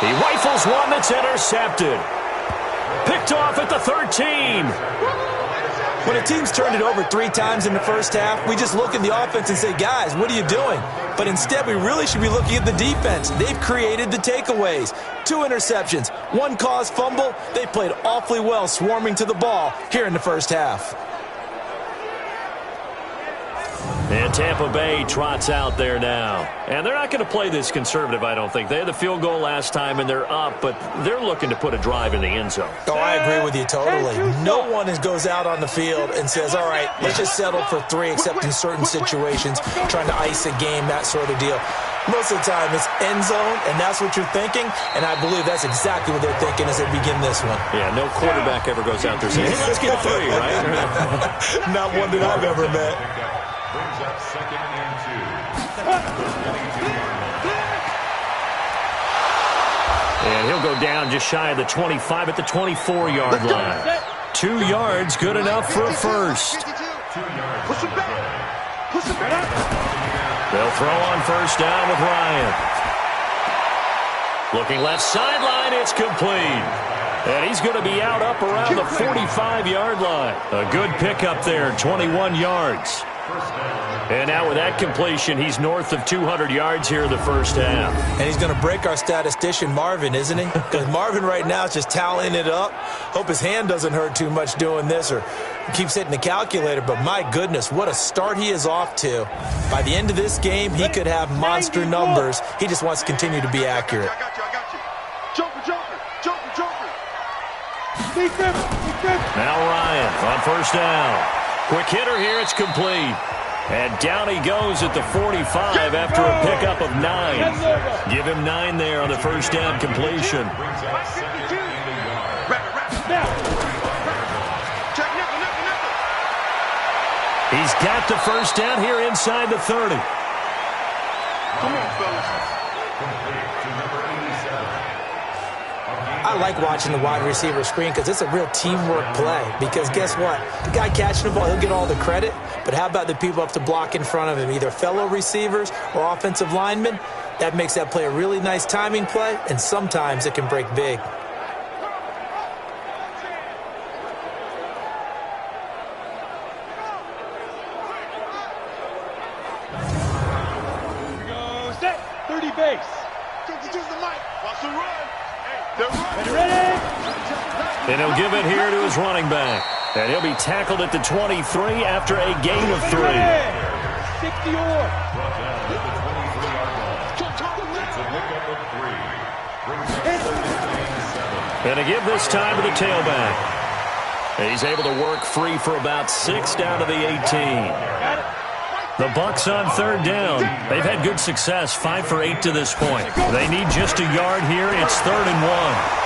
He rifles one that's intercepted. Picked off at the 13. When a team's turned it over 3 times in the first half, we just look at the offense and say, guys, what are you doing? But instead, we really should be looking at the defense. They've created the takeaways. 2 interceptions, 1 caused fumble. They played awfully well swarming to the ball here in the first half. And Tampa Bay trots out there now. And they're not going to play this conservative, I don't think. They had the field goal last time, and they're up, but they're looking to put a drive in the end zone. Oh, I agree with you totally. No one goes out on the field and says, all right, let's just settle for 3, except in certain situations, trying to ice a game, that sort of deal. Most of the time, it's end zone, and that's what you're thinking, and I believe that's exactly what they're thinking as they begin this one. Yeah, no quarterback ever goes out there saying, hey, let's get 3, right? Not one that I've ever met. Brings up 2nd and 2. And he'll go down just shy of the 25 at the 24-yard line. 2 yards, good enough for a 1st. 2 yards. Push it back. Push it back. They'll throw on 1st down with Ryan. Looking left sideline, it's complete. And he's going to be out up around the 45-yard line. A good pickup there, 21 yards. And now with that completion, he's north of 200 yards here in the first half. And he's going to break our statistician, Marvin, isn't he? Because Marvin right now is just tallying it up. Hope his hand doesn't hurt too much doing this or keeps hitting the calculator. But my goodness, what a start he is off to. By the end of this game, he could have monster numbers. He just wants to continue to be accurate. I got you. Joker. Now Ryan on 1st down. Quick hitter here, it's complete. And down he goes at the 45 after a pickup of 9. Give him 9 there on the 1st down completion. He's got the 1st down here inside the 30. Come on, fellas. I like watching the wide receiver screen because it's a real teamwork play. Because guess what? The guy catching the ball, he'll get all the credit. But how about the people up to block in front of him, either fellow receivers or offensive linemen? That makes that play a really nice timing play, and sometimes it can break big. Go set. 30 base. Use the mic. Watch the run. They're ready. And he'll give it here to his running back. And he'll be tackled at the 23 after a gain of 3. 60 or. And to give this time to the tailback. And he's able to work free for about 6 down to the 18. The Bucs on third down. They've had good success, 5 for 8 to this point. They need just a yard here. It's 3rd and 1.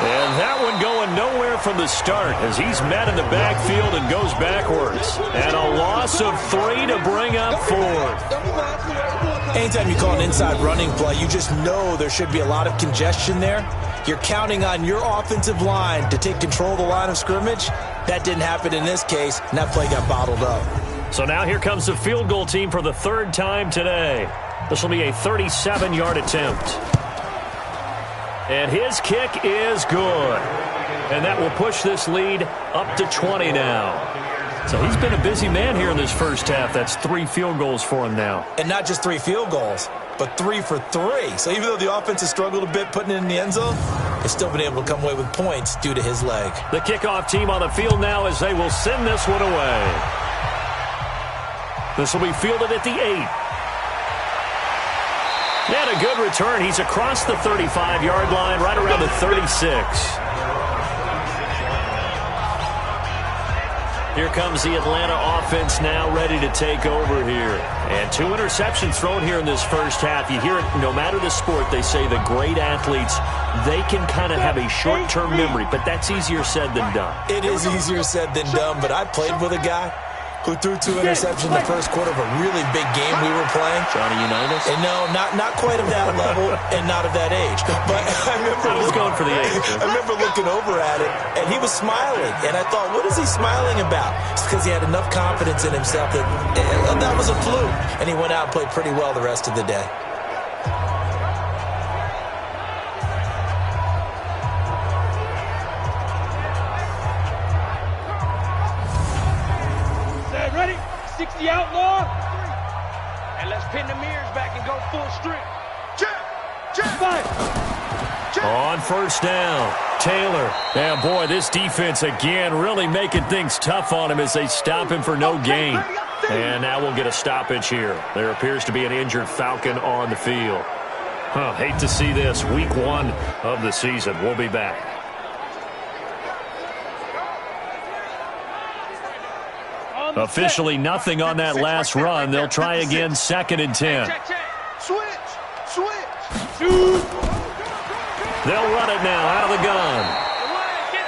And that one going nowhere from the start as he's met in the backfield and goes backwards. And a loss of 3 to bring up 4th. Anytime you call an inside running play, you just know there should be a lot of congestion there. You're counting on your offensive line to take control of the line of scrimmage. That didn't happen in this case, and that play got bottled up. So now here comes the field goal team for the 3rd time today. This will be a 37-yard attempt. And his kick is good. And that will push this lead up to 20 now. So he's been a busy man here in this first half. That's 3 field goals for him now. And not just 3 field goals, but 3 for 3. So even though the offense has struggled a bit putting it in the end zone, they've still been able to come away with points due to his leg. The kickoff team on the field now as they will send this one away. This will be fielded at the 8. And a good return. He's across the 35-yard line, right around the 36. Here comes the Atlanta offense now ready to take over here. And 2 interceptions thrown here in this first half. You hear it, no matter the sport, they say the great athletes, they can kind of have a short-term memory, but that's easier said than done. It is easier said than done, but I played with a guy who threw 2 interceptions in the first quarter of a really big game we were playing. Johnny Unitas? And no, not quite of that level and not of that age. But I was going for the age. I remember looking over at it, and he was smiling. And I thought, what is he smiling about? It's because he had enough confidence in himself that that was a fluke. And he went out and played pretty well the rest of the day. The outlaw, and let's pin the mirrors back and go full strength. On first down, Taylor. And boy, this defense again really making things tough on him as they stop him for no gain. And now we'll get a stoppage here. There appears to be an injured Falcon on the field. Hate to see this. Week 1 of the season. We'll be back. Officially nothing on that last run. They'll try again, 2nd and 10. Switch. They'll run it now out of the gun.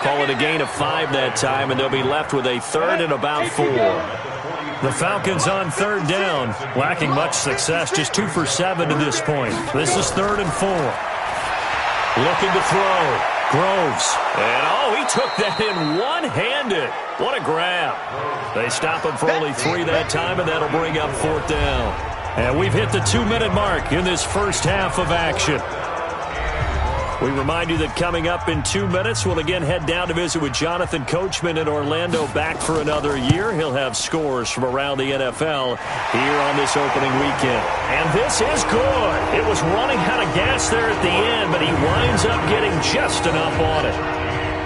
Call it a gain of 5 that time, and they'll be left with a 3rd and about 4. The Falcons on 3rd down, lacking much success, just 2 for 7 to this point. This is 3rd and 4. Looking to throw. Groves. And, he took that in one-handed. What a grab. They stop him for only 3 that time, and that'll bring up 4th down. And we've hit the 2-minute mark in this first half of action. We remind you that coming up in 2 minutes, we'll again head down to visit with Jonathan Coachman in Orlando, back for another year. He'll have scores from around the NFL here on this opening weekend. And this is good. It was running out of gas there at the end, but he winds up getting just enough on it.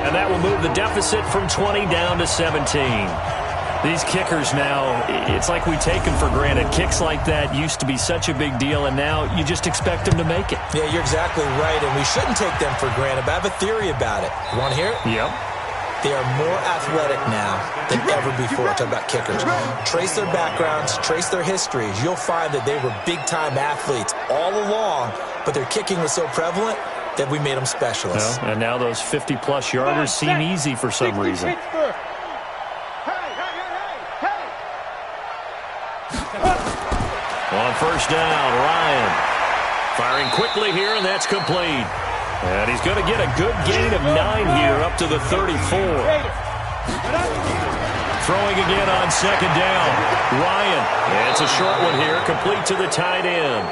And that will move the deficit from 20 down to 17. These kickers now, it's like we take them for granted. Kicks like that used to be such a big deal, and now you just expect them to make it. Yeah, you're exactly right, and we shouldn't take them for granted, but I have a theory about it. You want to hear it? Yep. They are more athletic now than ever before. Talk about kickers. Trace their backgrounds, trace their histories. You'll find that they were big-time athletes all along, but their kicking was so prevalent that we made them specialists. Well, and now those 50-plus yarders seem easy for some reason. On first down, Ryan firing quickly here, and that's complete. And he's going to get a good gain of 9 here up to the 34. Throwing again on 2nd down. Ryan, and it's a short one here, complete to the tight end.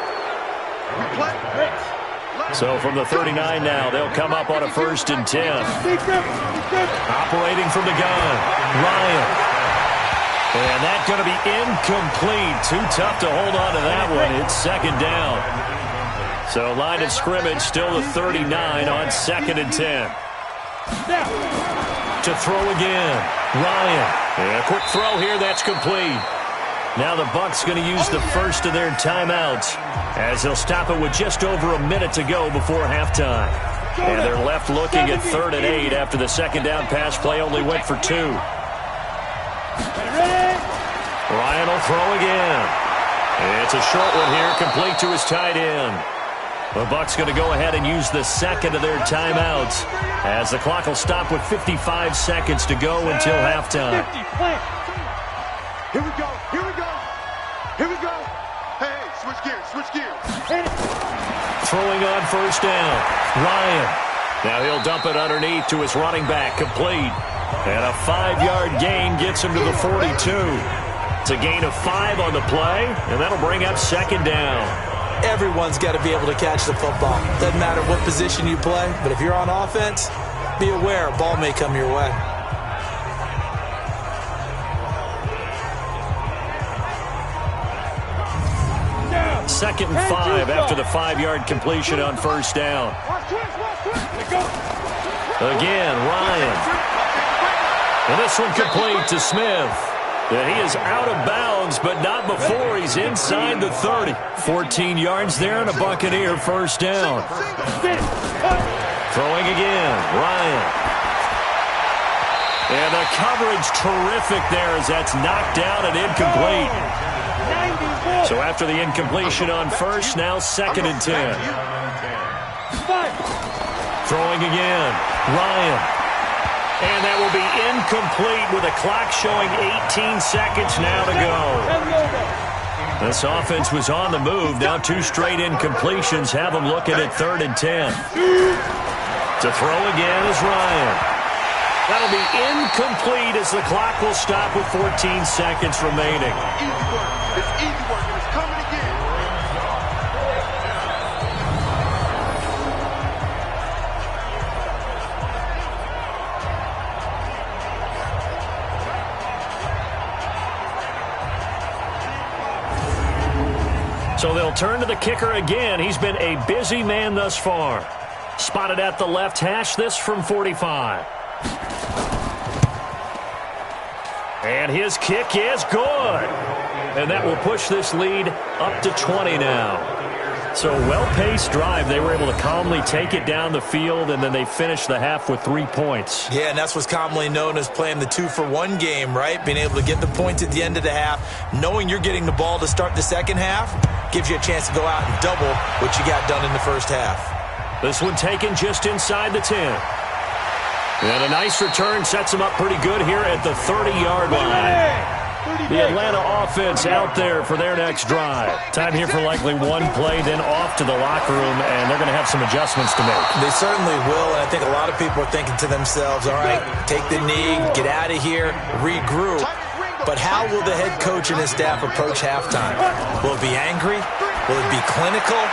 So from the 39 now, they'll come up on a 1st and 10. Operating from the gun, Ryan. And that's going to be incomplete. Too tough to hold on to that one. It's 2nd down. So line of scrimmage still the 39 on 2nd and 10. To throw again. Ryan. And a quick throw here. That's complete. Now the Bucs going to use the first of their timeouts as they'll stop it with just over a minute to go before halftime. And they're left looking at 3rd and 8 after the 2nd down pass play only went for 2. Ryan will throw again. It's a short one here, complete to his tight end. The Bucs going to go ahead and use the second of their timeouts as the clock will stop with 55 seconds to go until halftime. Here we go. Here we go. Here we go. Hey, switch gears. Switch gears. Throwing on first down. Ryan. Now he'll dump it underneath to his running back. Complete. And a 5-yard gain gets him to the 42. It's a gain of 5 on the play, and that'll bring up second down. Everyone's got to be able to catch the football. Doesn't matter what position you play, but if you're on offense, be aware a ball may come your way. Second and 5 after the 5-yard completion on first down. Again, Ryan. And this one complete to Smith. And he is out of bounds, but not before he's inside the 30. 14 yards there and a Buccaneer first down. Throwing again, Ryan. And the coverage terrific there as that's knocked down and incomplete. So after the incompletion on first, now second and 10. Throwing again, Ryan. And that will be incomplete with a clock showing 18 seconds now to go. This offense was on the move. Now 2 straight incompletions have them looking at 3rd and 10. To throw again is Ryan. That'll be incomplete as the clock will stop with 14 seconds remaining. Easy work. It's easy work, and it's coming again. So they'll turn to the kicker again. He's been a busy man thus far. Spotted at the left hash, this from 45. And his kick is good. And that will push this lead up to 20 now. So well-paced drive. They were able to calmly take it down the field, and then they finished the half with 3 points. Yeah, and that's what's commonly known as playing the 2-for-1 game, right? Being able to get the points at the end of the half, knowing you're getting the ball to start the second half, gives you a chance to go out and double what you got done in the first half. This one taken just inside the 10. And a nice return sets him up pretty good here at the 30-yard line. The Atlanta offense out there for their next drive. Time here for likely one play, then off to the locker room, and they're going to have some adjustments to make. They certainly will, and I think a lot of people are thinking to themselves, all right, take the knee, get out of here, regroup. But how will the head coach and his staff approach halftime? Will it be angry? Will it be clinical?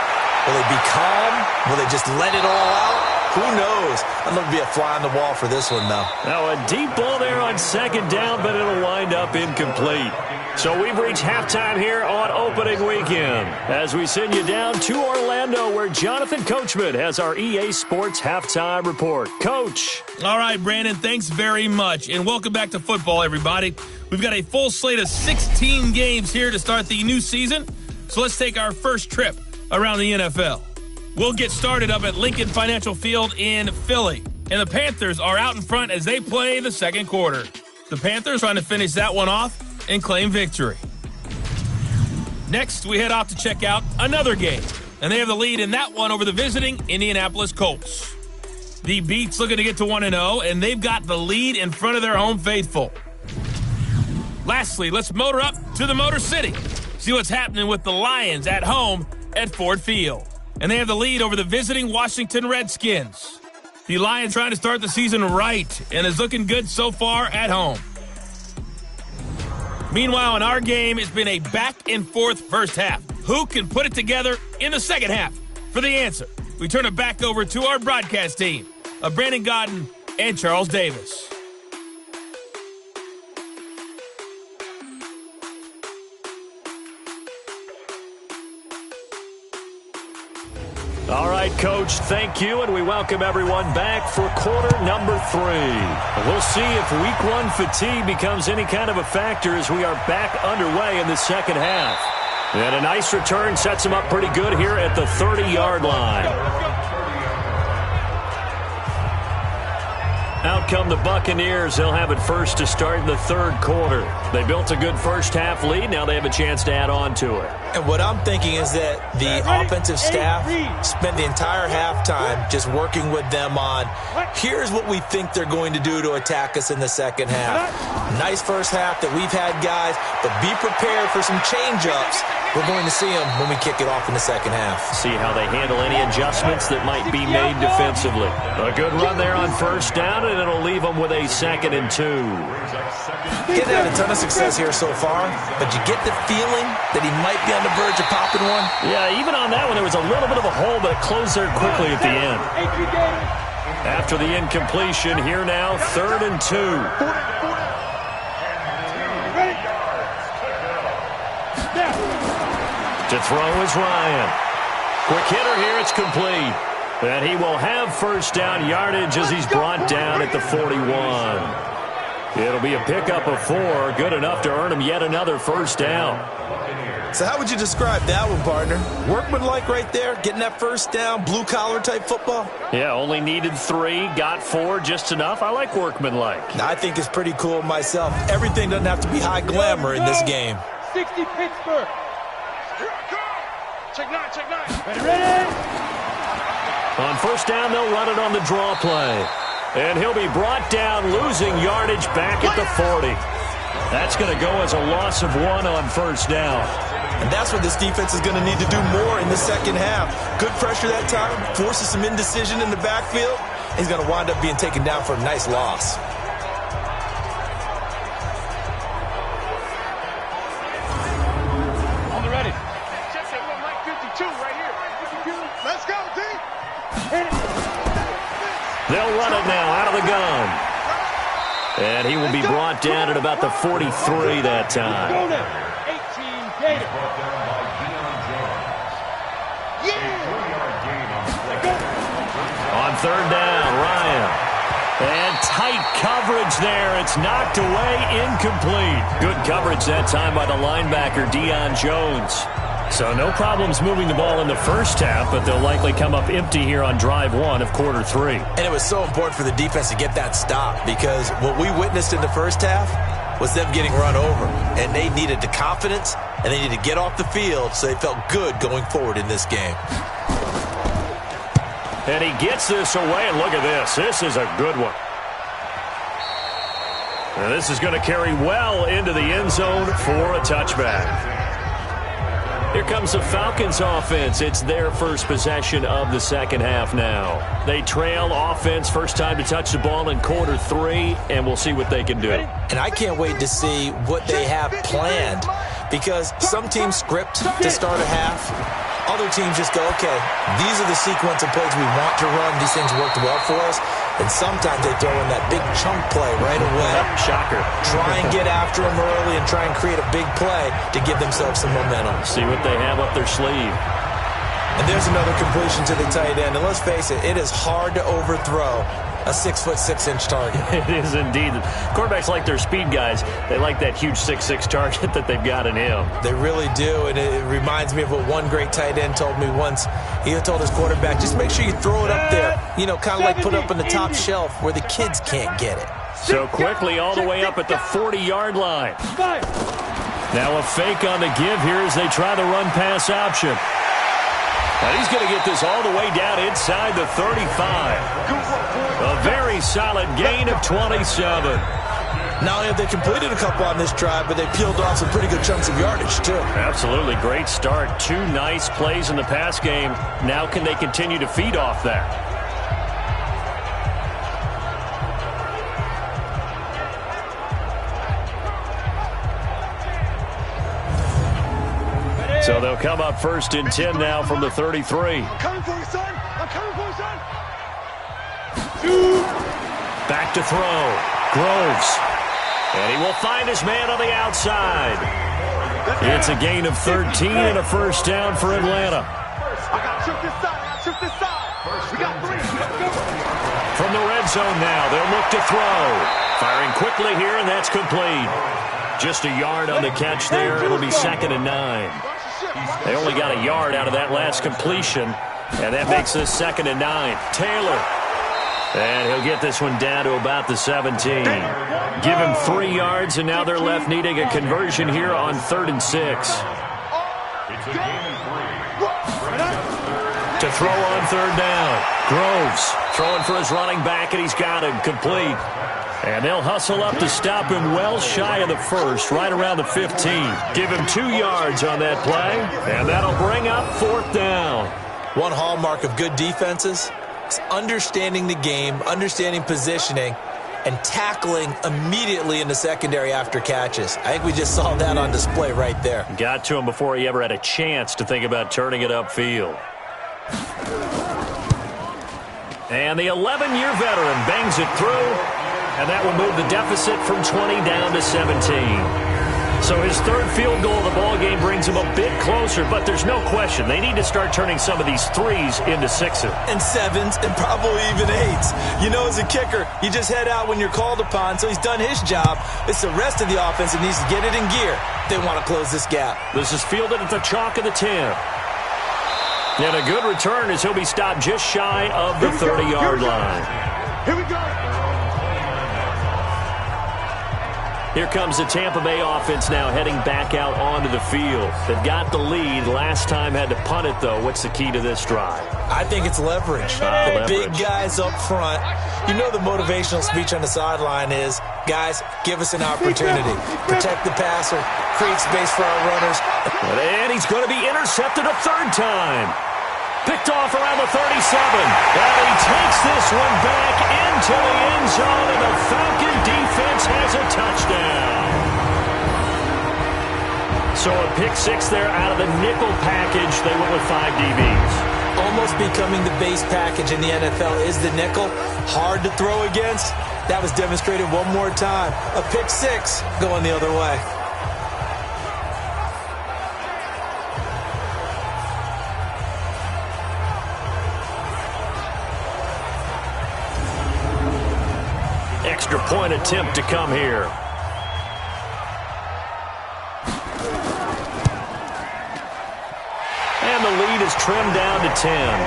Will it be calm? Will they just let it all out? Who knows? I'd love to be a fly on the wall for this one, though. Now a deep ball there on second down, but it'll wind up incomplete. So we've reached halftime here on opening weekend as we send you down to Orlando where Jonathan Coachman has our EA Sports halftime report. Coach. All right, Brandon, thanks very much. And welcome back to football, everybody. We've got a full slate of 16 games here to start the new season. So let's take our first trip around the NFL. We'll get started up at Lincoln Financial Field in Philly. And the Panthers are out in front as they play the second quarter. The Panthers trying to finish that one off and claim victory. Next, we head off to check out another game. And they have the lead in that one over the visiting Indianapolis Colts. The Beats looking to get to 1-0, and they've got the lead in front of their home faithful. Lastly, let's motor up to the Motor City. See what's happening with the Lions at home at Ford Field. And they have the lead over the visiting Washington Redskins. The Lions trying to start the season right and is looking good so far at home. Meanwhile, in our game, it's been a back-and-forth first half. Who can put it together in the second half? For the answer, we turn it back over to our broadcast team of Brandon Godden and Charles Davis. All right, Coach, thank you, and we welcome everyone back for quarter number 3. We'll see if week 1 fatigue becomes any kind of a factor as we are back underway in the second half. And a nice return sets him up pretty good here at the 30-yard line. Out come the Buccaneers. They'll have it first to start in the third quarter. They built a good first-half lead. Now they have a chance to add on to it. And what I'm thinking is that the offensive staff spent the entire halftime just working with them on, here's what we think they're going to do to attack us in the second half. Nice first half that we've had, guys, but be prepared for some change-ups. We're going to see them when we kick it off in the second half. See how they handle any adjustments that might be made defensively. A good run there on first down, and it'll leave them with a 2nd and 2. Getting had a ton of success here so far, but you get the feeling that he might be on the verge of popping one? Yeah, even on that one, there was a little bit of a hole, but it closed there quickly at the end. After the incompletion, here now, 3rd and 2. To throw is Ryan. Quick hitter here, it's complete. And he will have first down yardage as he's brought down at the 41. It'll be a pickup of 4, good enough to earn him yet another first down. So how would you describe that one, partner? Workmanlike right there, getting that first down, blue-collar type football? Yeah, only needed 3, got 4, just enough. I like workmanlike. I think it's pretty cool myself. Everything doesn't have to be high glamour in this game. 60 Pittsburgh. Check 9, check 9. Ready? On first down, they'll run it on the draw play. And he'll be brought down, losing yardage back at the 40. That's going to go as a loss of 1 on first down. And that's what this defense is going to need to do more in the second half. Good pressure that time, forces some indecision in the backfield. He's going to wind up being taken down for a nice loss. On the ready. Check that one, Mike 52 right here. 52. Let's go, D. They'll run it now out of the gun. And he will be brought down at about the 43 that time. Go now. 18 Gator. On third down, Ryan. And tight coverage there. It's knocked away, incomplete. Good coverage that time by the linebacker, Deion Jones. So no problems moving the ball in the first half, but they'll likely come up empty here on drive 1 of quarter 3. And it was so important for the defense to get that stop, because what we witnessed in the first half was them getting run over. And they needed the confidence, and they needed to get off the field so they felt good going forward in this game. And he gets this away, and look at this. This is a good one. And this is going to carry well into the end zone for a touchback. Here comes the Falcons offense. It's their first possession of the second half now. They trail offense, first time to touch the ball in quarter 3, and we'll see what they can do. And I can't wait to see what they have planned, because some teams script to start a half. Other teams just go, okay, these are the sequence of plays we want to run. These things worked well for us. And sometimes they throw in that big chunk play right away. Shocker. Try and get after them early and try and create a big play to give themselves some momentum. See what they have up their sleeve. And there's another completion to the tight end. And let's face it, it is hard to overthrow a 6'6" target. It is indeed. Quarterbacks like their speed guys. They like that huge 6'6" target that they've got in him. They really do, and it reminds me of what one great tight end told me once. He told his quarterback, just make sure you throw it up there, you know, kind of like put it up on the top shelf where the kids can't get it. So quickly all the way up at the 40-yard line. Now a fake on the give here as they try the run-pass option. And he's going to get this all the way down inside the 35. A very solid gain of 27. Not only have they completed a couple on this drive, but they peeled off some pretty good chunks of yardage, too. Absolutely. Great start. 2 nice plays in the pass game. Now can they continue to feed off that? So they'll come up first and 10 now from the 33. I'm coming for you, son. I'm coming for you, son. Back to throw. Groves. And he will find his man on the outside. It's a gain of 13 and a first down for Atlanta. I got to shoot this side. I got to shoot this side. We got 3. Let's go. From the red zone now, they'll look to throw. Firing quickly here, and that's complete. Just a yard on the catch there. It'll be 2nd and 9. They only got a yard out of that last completion, and that makes this 2nd and 9. Taylor And he'll get this one down to about the 17. Give him 3 yards, and now they're left needing a conversion here on 3rd and 6. It's a gain of 3. To throw on 3rd down. Groves throwing for his running back, and he's got him complete. And they'll hustle up to stop him well shy of the 1st, right around the 15. Give him 2 yards on that play, and that'll bring up 4th down. One hallmark of good defenses is understanding the game, understanding positioning, and tackling immediately in the secondary after catches. I think we just saw that on display right there. Got to him before he ever had a chance to think about turning it upfield. And the 11-year veteran bangs it through, and that will move the deficit from 20 down to 17. So his 3rd field goal of the ball game brings him a bit closer, but there's no question they need to start turning some of these 3s into 6s. And 7s, and probably even 8s. You know, as a kicker, you just head out when you're called upon, so he's done his job. It's the rest of the offense that needs to get it in gear if they want to close this gap. This is fielded at the chalk of the 10. And a good return as he'll be stopped just shy of the 30-yard line. Here we go. Here comes the Tampa Bay offense now heading back out onto the field. They've got the lead. Last time had to punt it, though. What's the key to this drive? I think it's leverage. The big guys up front. You know the motivational speech on the sideline is, guys, give us an opportunity. Protect the passer. Create space for our runners. And he's going to be intercepted a 3rd time. Picked off around the 37. And he takes this one back into the end zone, and the Falcon defense has a touchdown. So a pick 6 there out of the nickel package. They went with 5 DBs. Almost becoming the base package in the NFL is the nickel. Hard to throw against. That was demonstrated one more time. A pick 6 going the other way. Extra point attempt to come here. And the lead is trimmed down to 10.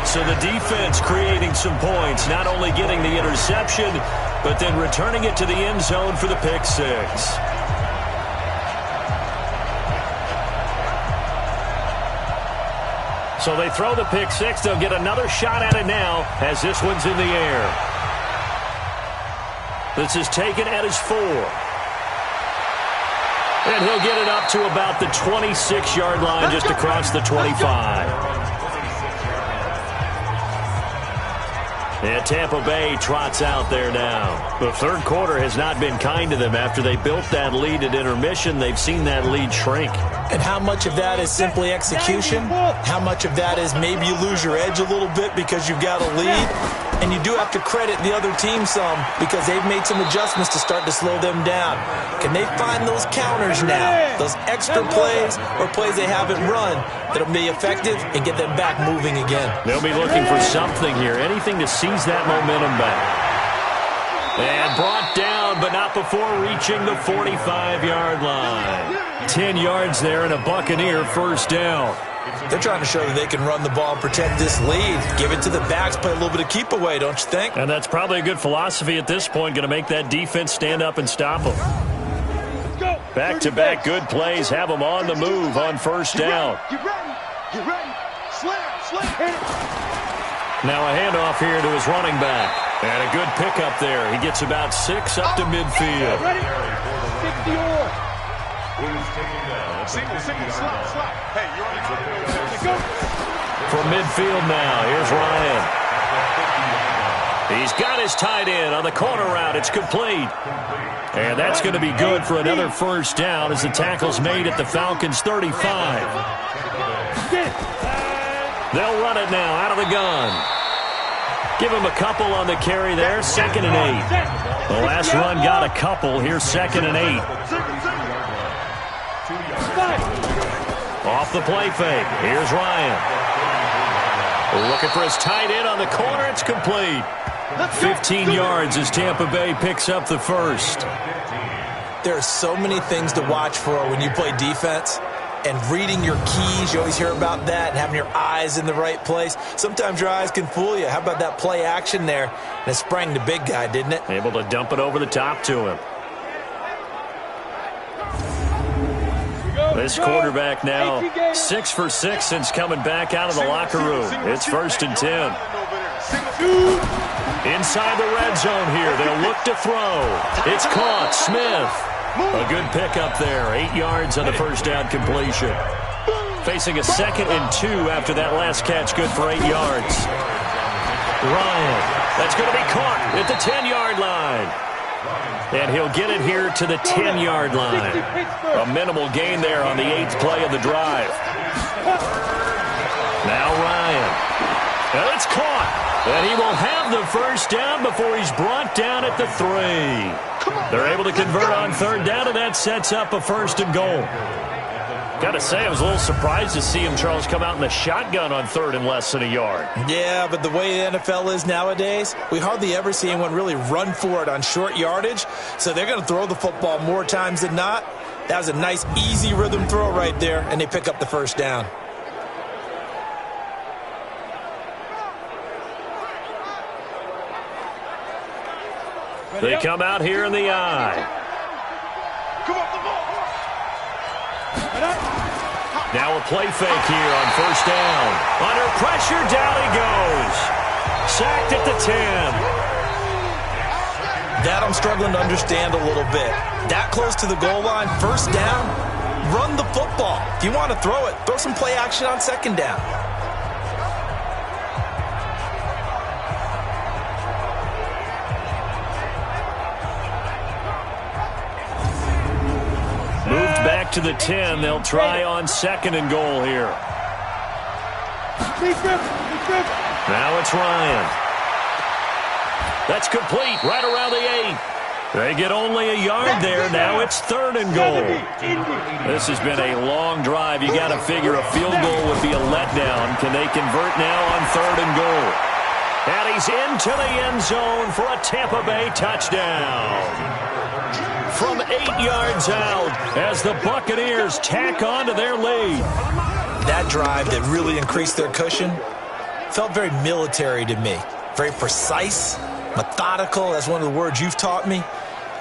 So the defense creating some points, not only getting the interception, but then returning it to the end zone for the pick 6. So they throw the pick 6. They'll get another shot at it now as this one's in the air. This is taken at his 4. And he'll get it up to about the 26-yard line, just across the 25. And Tampa Bay trots out there now. The 3rd quarter has not been kind to them. After they built that lead at intermission, they've seen that lead shrink. And how much of that is simply execution? How much of that is maybe you lose your edge a little bit because you've got a lead? And you do have to credit the other team some because they've made some adjustments to start to slow them down. Can they find those counters now? Those extra plays or plays they haven't run that'll be effective and get them back moving again? They'll be looking for something here, anything to seize that momentum back. And brought down, but not before reaching the 45-yard line. 10 yards there and a Buccaneer 1st down. They're trying to show that they can run the ball and protect this lead. Give it to the backs, play a little bit of keep away, don't you think? And that's probably a good philosophy at this point, going to make that defense stand up and stop them. Back-to-back good plays have them on the move on 1st down. Get ready. Get ready. Slam. Hit it. Now a handoff here to his running back. And a good pickup there. He gets about 6 up to midfield. Ready? 60-or. Single, slap. Hey, you're on the go. From midfield now, here's Ryan. He's got his tight end on the corner route. It's complete. And that's going to be good for another 1st down as the tackle's made at the Falcons' 35. They'll run it now out of the gun. Give him a couple on the carry there, 2nd and 8. The last run got a couple. Here's 2nd and 8. Off the play fake. Here's Ryan. Looking for his tight end on the corner. It's complete. 15 yards as Tampa Bay picks up the 1st. There are so many things to watch for when you play defense. and reading your keys. You always hear about that, and having your eyes in the right place. Sometimes your eyes can fool you. How about that play action there? And it sprang the big guy, didn't it? Able to dump it over the top to him. This quarterback now 6 for 6 since coming back out of the locker room. It's 1st and 10. Inside the red zone here. They'll look to throw. It's caught. Smith. A good pickup there. 8 yards on the first down completion. Facing a 2nd and 2 after that last catch. Good for 8 yards. Ryan. That's going to be caught at the 10-yard line. And he'll get it here to the 10-yard line. A minimal gain there on the 8th play of the drive. Now Ryan. And it's caught. And he will have the first down before he's brought down at the 3. They're able to convert on 3rd down, and that sets up a 1st and goal. Got to say, I was a little surprised to see him, Charles, come out in the shotgun on 3rd and less than a yard. Yeah, but the way the NFL is nowadays, we hardly ever see anyone really run for it on short yardage. So they're going to throw the football more times than not. That was a nice, easy rhythm throw right there, and they pick up the first down. They come out here in the eye. Now a play fake here on 1st down. Under pressure, down he goes. Sacked at the 10. That I'm struggling to understand a little bit. That close to the goal line, 1st down, run the football. If you want to throw it, throw some play action on 2nd down. Moved back to the 10. They'll try on 2nd and goal here. Now it's Ryan. That's complete right around the 8. They get only a yard there. Now it's 3rd and goal. This has been a long drive. You got to figure a field goal would be a letdown. Can they convert now on 3rd and goal? And he's into the end zone for a Tampa Bay touchdown. From 8 yards out as the Buccaneers tack on to their lead. That drive that really increased their cushion felt very military to me. Very precise, methodical. That's one of the words you've taught me.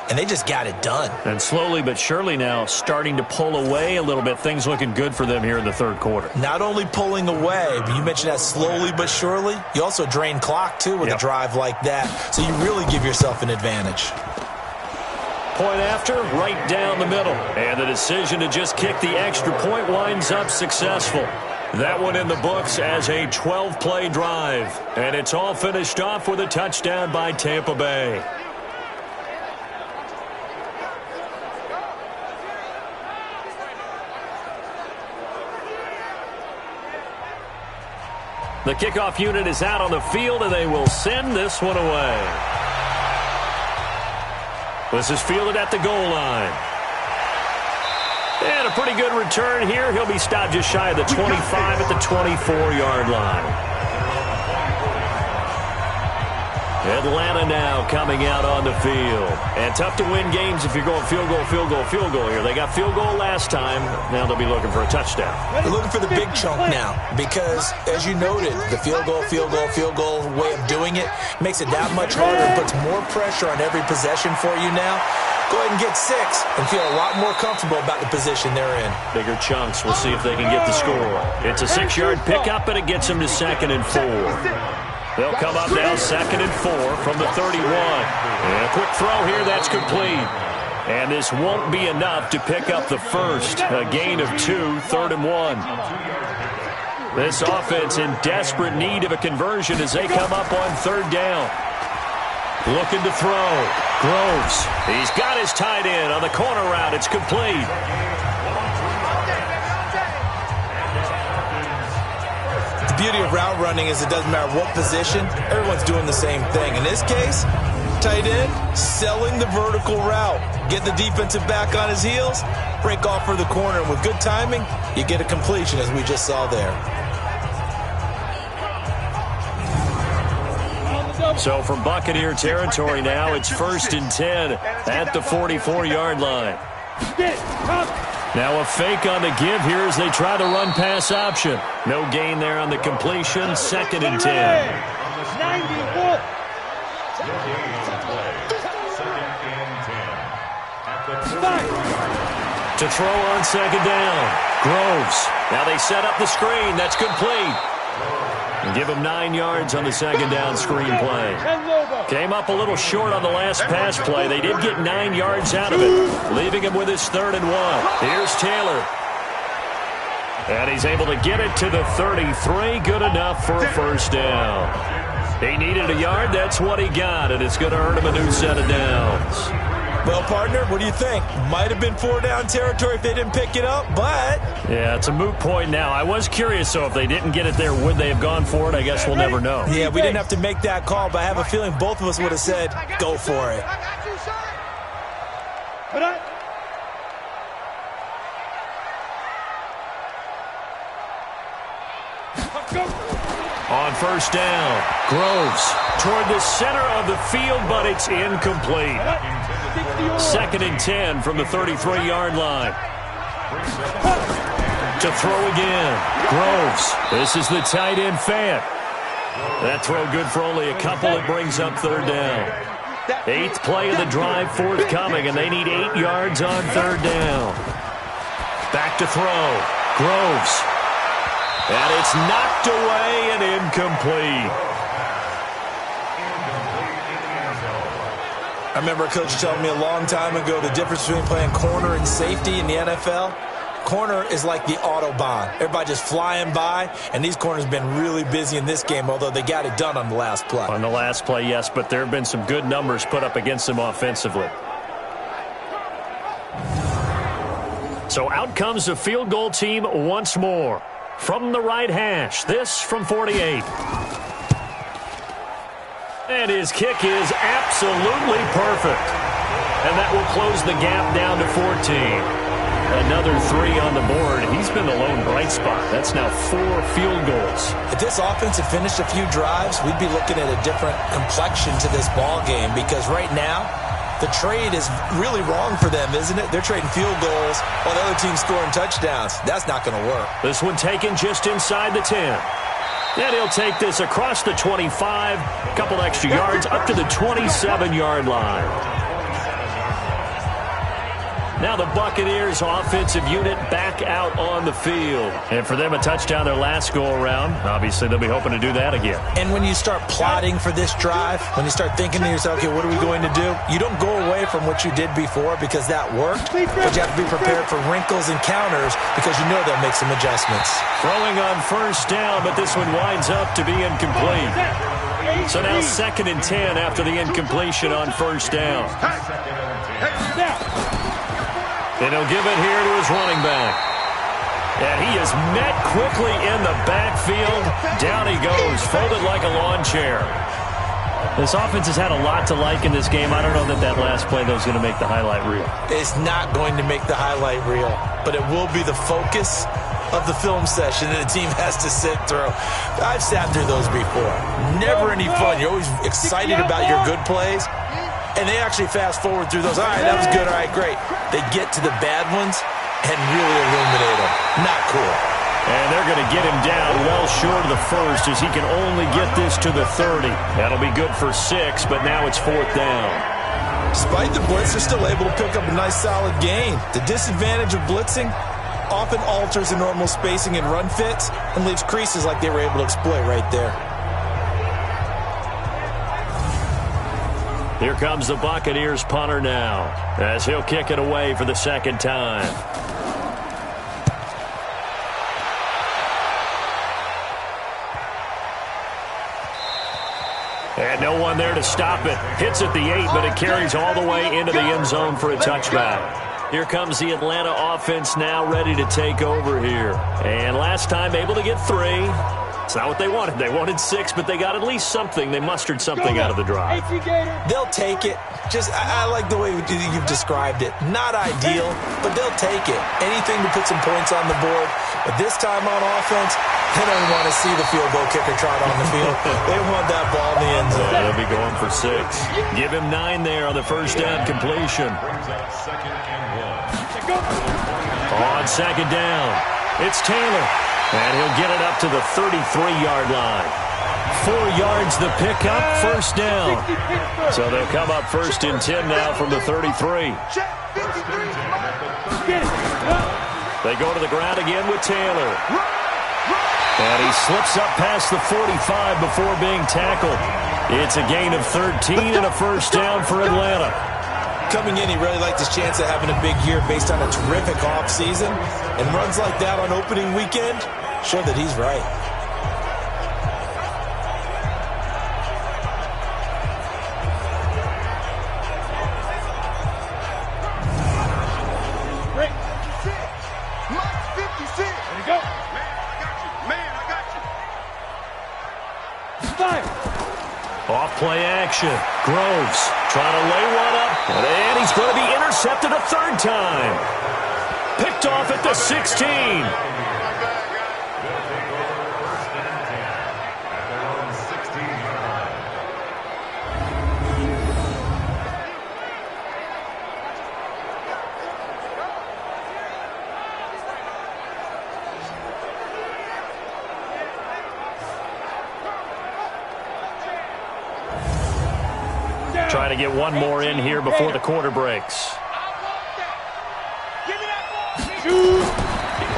And they just got it done. And slowly but surely now starting to pull away a little bit. Things looking good for them here in the 3rd quarter. Not only pulling away, but you mentioned that slowly but surely. You also drain clock, too, with a drive like that. So you really give yourself an advantage. Point after, right down the middle. And the decision to just kick the extra point winds up successful. That one in the books as a 12-play drive. And it's all finished off with a touchdown by Tampa Bay. The kickoff unit is out on the field, and they will send this one away. This is fielded at the goal line. And a pretty good return here. He'll be stopped just shy of the 25 at the 24-yard line. Atlanta now coming out on the field. And tough to win games if you're going field goal, field goal, field goal here. They got field goal last time. Now they'll be looking for a touchdown. They're looking for the big chunk now because, as you noted, the field goal way of doing it makes it that much harder and puts more pressure on every possession for you now. Go ahead and get 6 and feel a lot more comfortable about the position they're in. Bigger chunks. We'll see if they can get the score. It's a 6-yard pickup, and it gets them to 2nd and 4. They'll come up now 2nd and 4 from the 31. And a quick throw here. That's complete. And this won't be enough to pick up the first. A gain of 2, 3rd and 1. This offense in desperate need of a conversion as they come up on 3rd down. Looking to throw. Groves. He's got his tight end on the corner route. It's complete. The beauty of route running is it doesn't matter what position. Everyone's doing the same thing. In this case, tight end selling the vertical route. Get the defensive back on his heels. Break off for the corner. And with good timing, you get a completion as we just saw there. So from Buccaneer territory now, it's 1st and 10 at the 44-yard line. Now a fake on the give here as they try the run pass option. No gain there on the completion. 2nd and 10. 91. To throw on 2nd down. Groves. Now they set up the screen. That's complete. And give him 9 yards on the 2nd down screen play. Came up a little short on the last pass play. They did get 9 yards out of it, leaving him with his 3rd and 1. Here's Taylor. And he's able to get it to the 33. Good enough for a 1st down. He needed a yard. That's what he got, and it's going to earn him a new set of downs. Well, partner, what do you think? Might have been 4-down territory if they didn't pick it up, but... Yeah, it's a moot point now. I was curious, so if they didn't get it there, would they have gone for it? I guess we'll never know. Yeah, we didn't have to make that call, but I have a feeling both of us would have said, go for it. On 1st down, Groves toward the center of the field, but it's incomplete. 2nd and 10 from the 33-yard line. To throw again, Groves. This is the tight end, Fant. That throw good for only a couple. It brings up 3rd down. 8th play of the drive forthcoming, and they need 8 yards on 3rd down. Back to throw, Groves. And it's knocked away and incomplete. I remember a coach telling me a long time ago the difference between playing corner and safety in the NFL. Corner is like the Autobahn. Everybody just flying by, and these corners have been really busy in this game, although they got it done on the last play. On the last play, yes, but there have been some good numbers put up against them offensively. So out comes the field goal team once more. From the right hash, this from 48. And his kick is absolutely perfect. And that will close the gap down to 14. Another 3 on the board. He's been the lone bright spot. That's now 4 field goals. If this offense had finished a few drives, we'd be looking at a different complexion to this ball game, because right now, the trade is really wrong for them, isn't it? They're trading field goals while the other team's scoring touchdowns. That's not going to work. This one taken just inside the 10. And he'll take this across the 25, a couple extra yards, up to the 27-yard line. Now the Buccaneers offensive unit back out on the field. And for them, a touchdown their last go-around. Obviously, they'll be hoping to do that again. And when you start plotting for this drive, when you start thinking to yourself, okay, what are we going to do? You don't go away from what you did before because that worked, but you have to be prepared for wrinkles and counters because you know they'll make some adjustments. Throwing on 1st down, but this one winds up to be incomplete. So now 2nd and 10 after the incompletion on 1st down. And he'll give it here to his running back. And he is met quickly in the backfield. Down he goes, folded like a lawn chair. This offense has had a lot to like in this game. I don't know that last play, though, is going to make the highlight reel. It's not going to make the highlight reel, but it will be the focus of the film session that the team has to sit through. I've sat through those before. Never any fun. You're always excited about your good plays. And they actually fast forward through those. All right, that was good. All right, great. They get to the bad ones and really illuminate them. Not cool. And they're going to get him down well short of the 1st as he can only get this to the 30. That'll be good for 6, but now it's 4th down. Despite the blitz, they're still able to pick up a nice solid gain. The disadvantage of blitzing often alters the normal spacing and run fits and leaves creases like they were able to exploit right there. Here comes the Buccaneers punter now as he'll kick it away for the 2nd time. And no one there to stop it. Hits at the 8, but it carries all the way into the end zone for a touchback. Here comes the Atlanta offense now ready to take over here. And last time able to get 3. It's not what they wanted. They wanted 6, but they got at least something. They mustered something out of the drive. They'll take it. I like the way you've described it. Not ideal, but they'll take it. Anything to put some points on the board. But this time on offense, they don't want to see the field goal kicker trot on the field. They want that ball in the end zone. Yeah, they'll be going for 6. Give him 9 there on the 1st down completion. On second down, it's Taylor. And he'll get it up to the 33-yard line. 4 yards the pickup, first down. So they'll come up first and 10 now from the 33. They go to the ground again with Taylor. And he slips up past the 45 before being tackled. It's a gain of 13 and a first down for Atlanta. Coming in, he really liked his chance of having a big year based on a terrific offseason. And runs like that on opening weekend show that he's right. Off play action. Groves trying to lay one up. And he's going to be intercepted a third time. Picked off at the 16. Trying to get one more in here before the quarter breaks.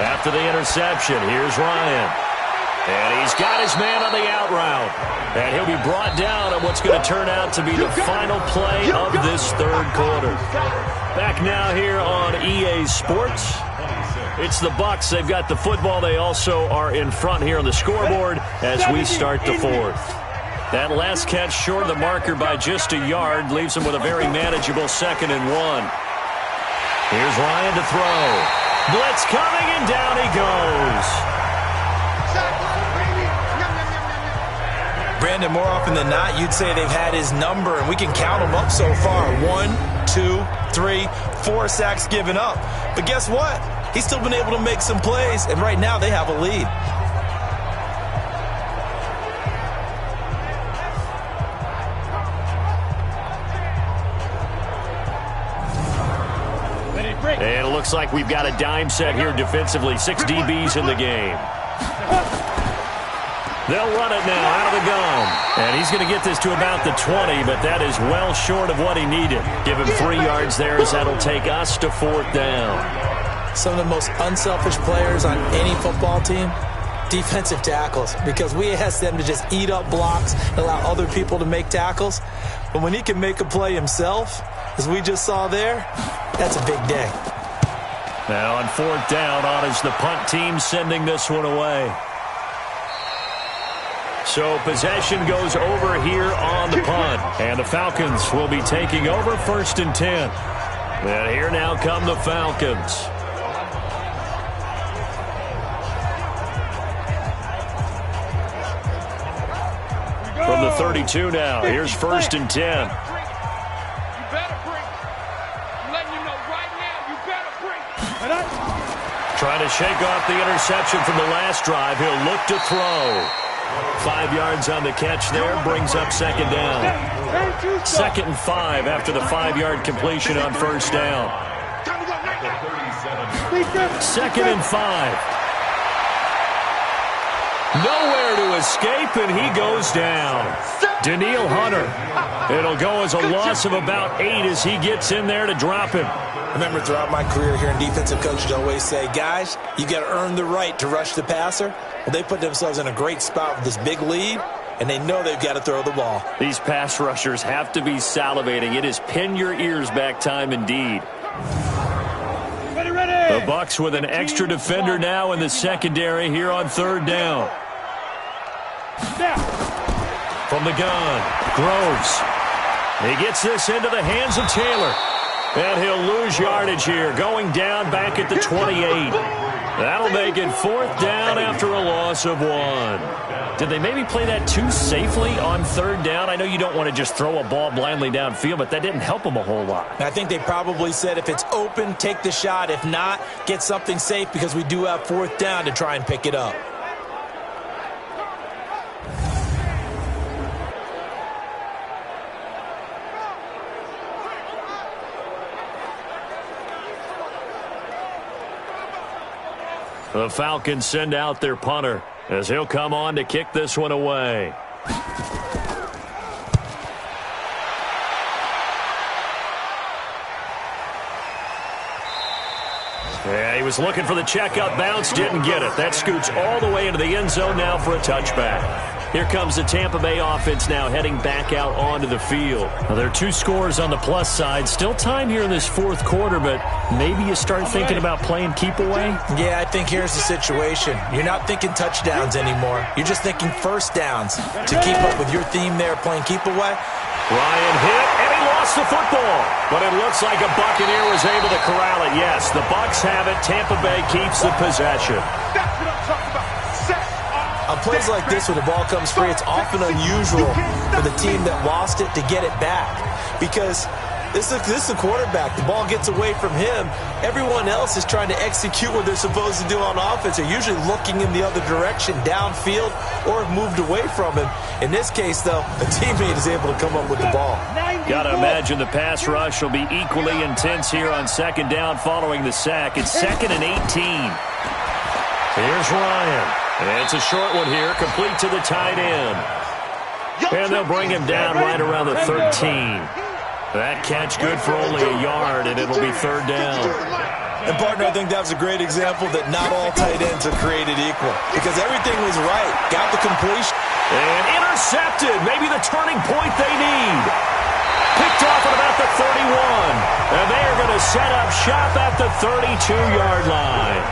After the interception, here's Ryan. And he's got his man on the out route. And he'll be brought down on what's going to turn out to be the final play of this third quarter. Back now here on EA Sports. It's the Bucs. They've got the football. They also are in front here on the scoreboard as we start the fourth. That last catch short of the marker by just a yard leaves him with a very manageable 2nd and 1. Here's Ryan to throw. Blitz coming, and down he goes. Brandon, more often than not, you'd say they've had his number, and we can count them up so far. 1, 2, 3, 4 sacks given up. But guess what? He's still been able to make some plays, and right now they have a lead. And it looks like we've got a dime set here defensively. 6 DBs in the game. They'll run it now out of the gun. And he's going to get this to about the 20, but that is well short of what he needed. Give him 3 yards there as that'll take us to 4th down. Some of the most unselfish players on any football team, defensive tackles, because we ask them to just eat up blocks and allow other people to make tackles. But when he can make a play himself, as we just saw there, that's a big day. Now on 4th down, on is the punt team sending this one away. So possession goes over here on the punt. And the Falcons will be taking over 1st and 10. And here now come the Falcons. From the 32 now, here's 1st and 10. Trying to shake off the interception from the last drive. He'll look to throw. 5 yards on the catch there, brings up 2nd down. 2nd and 5 after the 5-yard completion on 1st down. 2nd and 5. Nowhere to escape, and he goes down. Danielle Hunter. It'll go as a loss of about 8 as he gets in there to drop him. I remember throughout my career hearing defensive coaches always say, guys, you got to earn the right to rush the passer. Well, they put themselves in a great spot with this big lead, and they know they've got to throw the ball. These pass rushers have to be salivating. It is pin your ears back time indeed. The Bucs with an extra defender now in the secondary here on 3rd down. From the gun, Groves. He gets this into the hands of Taylor. And he'll lose yardage here, going down back at the 28. That'll make it 4th down after a loss of 1. Did they maybe play that too safely on 3rd down? I know you don't want to just throw a ball blindly downfield, but that didn't help them a whole lot. I think they probably said if it's open, take the shot. If not, get something safe because we do have 4th down to try and pick it up. The Falcons send out their punter as he'll come on to kick this one away. Yeah, he was looking for the checkup bounce, didn't get it. That scoots all the way into the end zone now for a touchback. Here comes the Tampa Bay offense now heading back out onto the field. Well, there are 2 scores on the plus side. Still time here in this fourth quarter, but maybe you start thinking about playing keep away? Yeah, I think here's the situation. You're not thinking touchdowns anymore. You're just thinking first downs. To keep up with your theme there, playing keep away. Ryan hit, and he lost the football. But it looks like a Buccaneer was able to corral it. Yes, the Bucs have it. Tampa Bay keeps the possession. That's what I'm talking about. On plays like this, when the ball comes free, it's often unusual for the team that lost it to get it back. Because this is the quarterback. The ball gets away from him. Everyone else is trying to execute what they're supposed to do on offense. They're usually looking in the other direction, downfield, or have moved away from him. In this case, though, a teammate is able to come up with the ball. Got to imagine the pass rush will be equally intense here on second down following the sack. It's 2nd and 18. Here's Ryan. And it's a short one here, complete to the tight end. And they'll bring him down right around the 13. That catch good for only a yard, and it'll be 3rd down. And, partner, I think that was a great example that not all tight ends are created equal. Because everything was right. Got the completion. And intercepted. Maybe the turning point they need. Picked off at about the 31. And they are going to set up shop at the 32-yard line.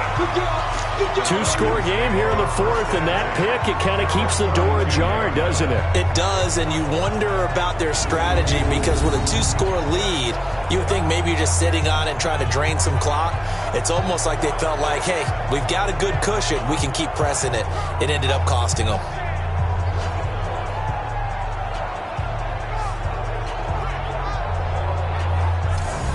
2-score game here in the fourth, and that pick, it kind of keeps the door ajar, doesn't it? It does, and you wonder about their strategy because with a 2-score lead, you would think maybe you're just sitting on it and trying to drain some clock. It's almost like they felt like, hey, we've got a good cushion. We can keep pressing it. It ended up costing them.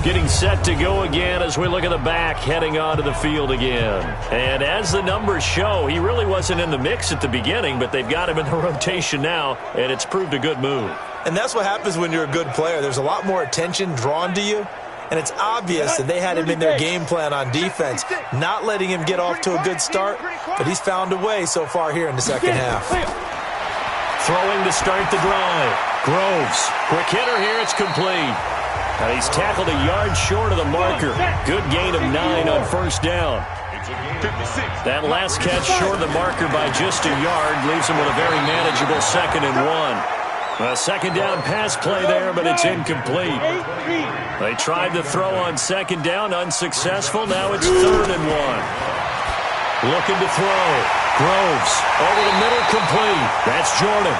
Getting set to go again as we look at the back heading onto the field again. And as the numbers show, he really wasn't in the mix at the beginning, but they've got him in the rotation now, and it's proved a good move. And that's what happens when you're a good player. There's a lot more attention drawn to you, and it's obvious that they had him in their game plan on defense, not letting him get off to a good start, but he's found a way so far here in the second half. Throwing to start the drive. Groves. Quick hitter here. It's complete. And he's tackled a yard short of the marker. Good gain of 9 on first down. That last catch short of the marker by just a yard leaves him with a very manageable 2nd and 1. A second down pass play there, but it's incomplete. They tried to throw on second down, unsuccessful. Now it's 3rd and 1. Looking to throw. Groves over the middle, complete. That's Jordan.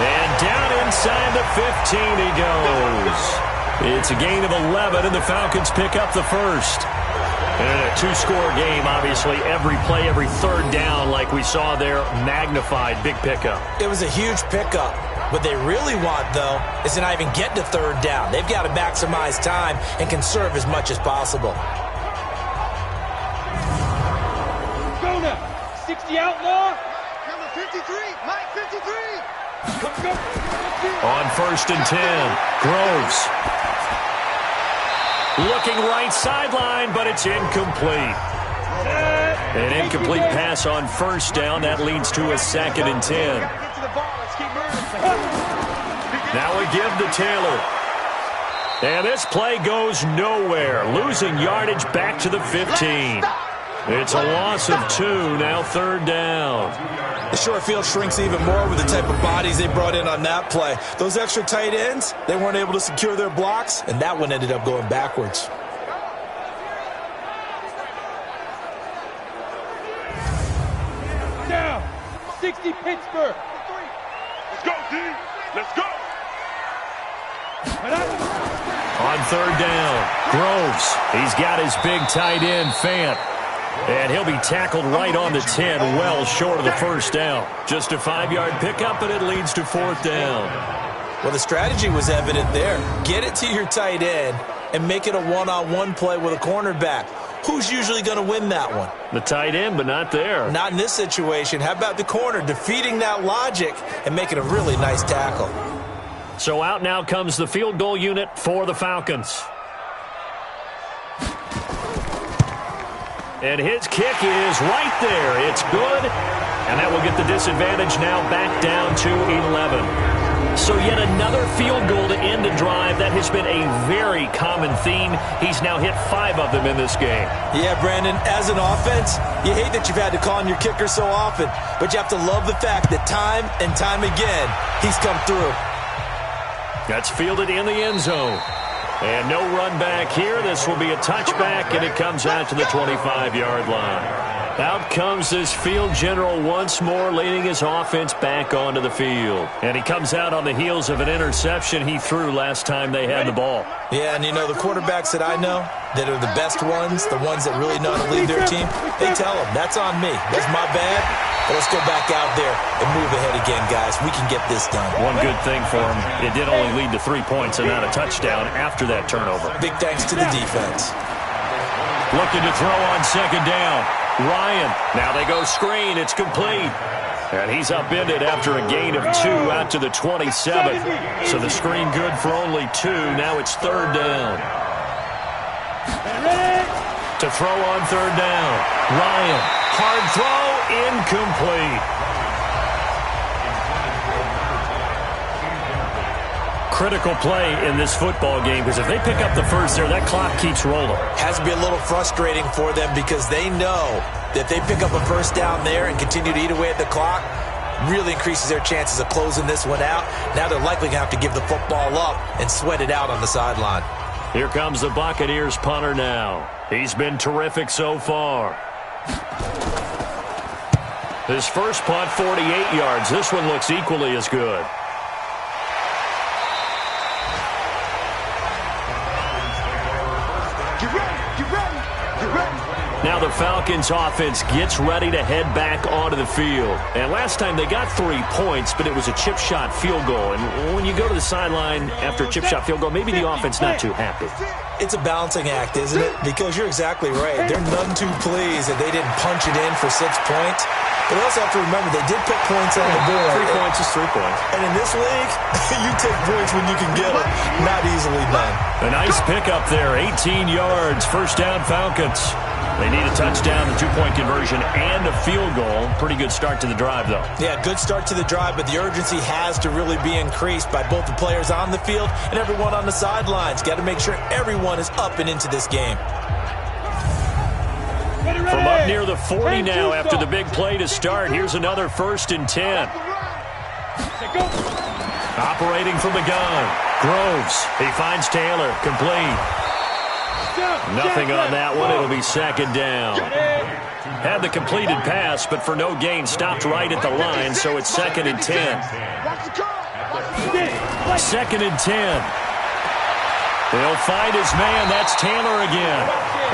And down inside the 15 he goes. It's a gain of 11, and the Falcons pick up the first. And in a 2-score game, obviously, every play, every 3rd down, like we saw there, magnified. Big pickup. It was a huge pickup. What they really want, though, is to not even get to 3rd down. They've got to maximize time and conserve as much as possible. Go now. 60 outlaw. Number 53, Mike 53. On 1st and 10, Groves. Looking right sideline, but it's incomplete. An incomplete pass on first down. That leads to a 2nd and 10. Now we give to Taylor. And this play goes nowhere. Losing yardage back to the 15. It's a loss of 2, now 3rd down. The short field shrinks even more with the type of bodies they brought in on that play. Those extra tight ends, they weren't able to secure their blocks, and that one ended up going backwards. Down. 60 Pittsburgh. Let's go, D. Let's go. On 3rd down, Groves. He's got his big tight end, Fant. And he'll be tackled right on the 10, well short of the first down. Just a 5-yard pickup, and it leads to 4th down. Well, the strategy was evident there. Get it to your tight end and make it a one-on-one play with a cornerback. Who's usually going to win that one? The tight end, but not there. Not in this situation. How about the corner defeating that logic and making a really nice tackle? So out now comes the field goal unit for the Falcons. And his kick is right there. It's good. And that will get the disadvantage now back down to 11. So yet another field goal to end a drive. That has been a very common theme. He's now hit 5 of them in this game. Yeah, Brandon, as an offense, you hate that you've had to call on your kicker so often, but you have to love the fact that time and time again, he's come through. That's fielded in the end zone. And no run back here. This will be a touchback, and it comes out to the 25-yard line. Out comes this field general once more, leading his offense back onto the field. And he comes out on the heels of an interception he threw last time they had the ball. Yeah, and you know, the quarterbacks that I know that are the best ones, the ones that really know how to lead their team, they tell them, that's on me. That's my bad. But let's go back out there and move ahead again, guys. We can get this done. One good thing for him, it did only lead to 3 points and not a touchdown after that turnover. Big thanks to the defense. Looking to throw on second down. Ryan. Now they go screen. It's complete. And he's upended after a gain of 2 out to the 27. So the screen good for only 2. Now it's third down. To throw on third down. Ryan. Hard throw. Incomplete. Critical play in this football game, because if they pick up the first there, that clock keeps rolling. Has to be a little frustrating for them because they know that if they pick up a first down there and continue to eat away at the clock, really increases their chances of closing this one out. Now they're likely going to have to give the football up and sweat it out on the sideline. Here comes the Buccaneers punter now. He's been terrific so far. His first punt, 48 yards. This one looks equally as good. Now the Falcons offense gets ready to head back onto the field. And last time they got 3 points, but it was a chip shot field goal. And when you go to the sideline after a chip shot field goal, maybe the offense not too happy. It's a balancing act, isn't it? Because you're exactly right. They're none too pleased that they didn't punch it in for 6 points. But we also have to remember they did put points on the board. 3 points is 3 points. And in this league, you take points when you can get them. Not easily done. A nice pickup there, 18 yards. First down, Falcons. They need a touchdown, a 2-point conversion, and a field goal. Pretty good start to the drive, though. Yeah, good start to the drive, but the urgency has to really be increased by both the players on the field and everyone on the sidelines. Got to make sure everyone is up and into this game. From up near the 40 now after the big play to start, here's another 1st and 10. Operating from the gun. Groves. He finds Taylor. Complete. Nothing on that one. It'll be second down. Had the completed pass, but for no gain, stopped right at the line, so it's 2nd and 10. 2nd and 10. They'll find his man. That's Taylor again.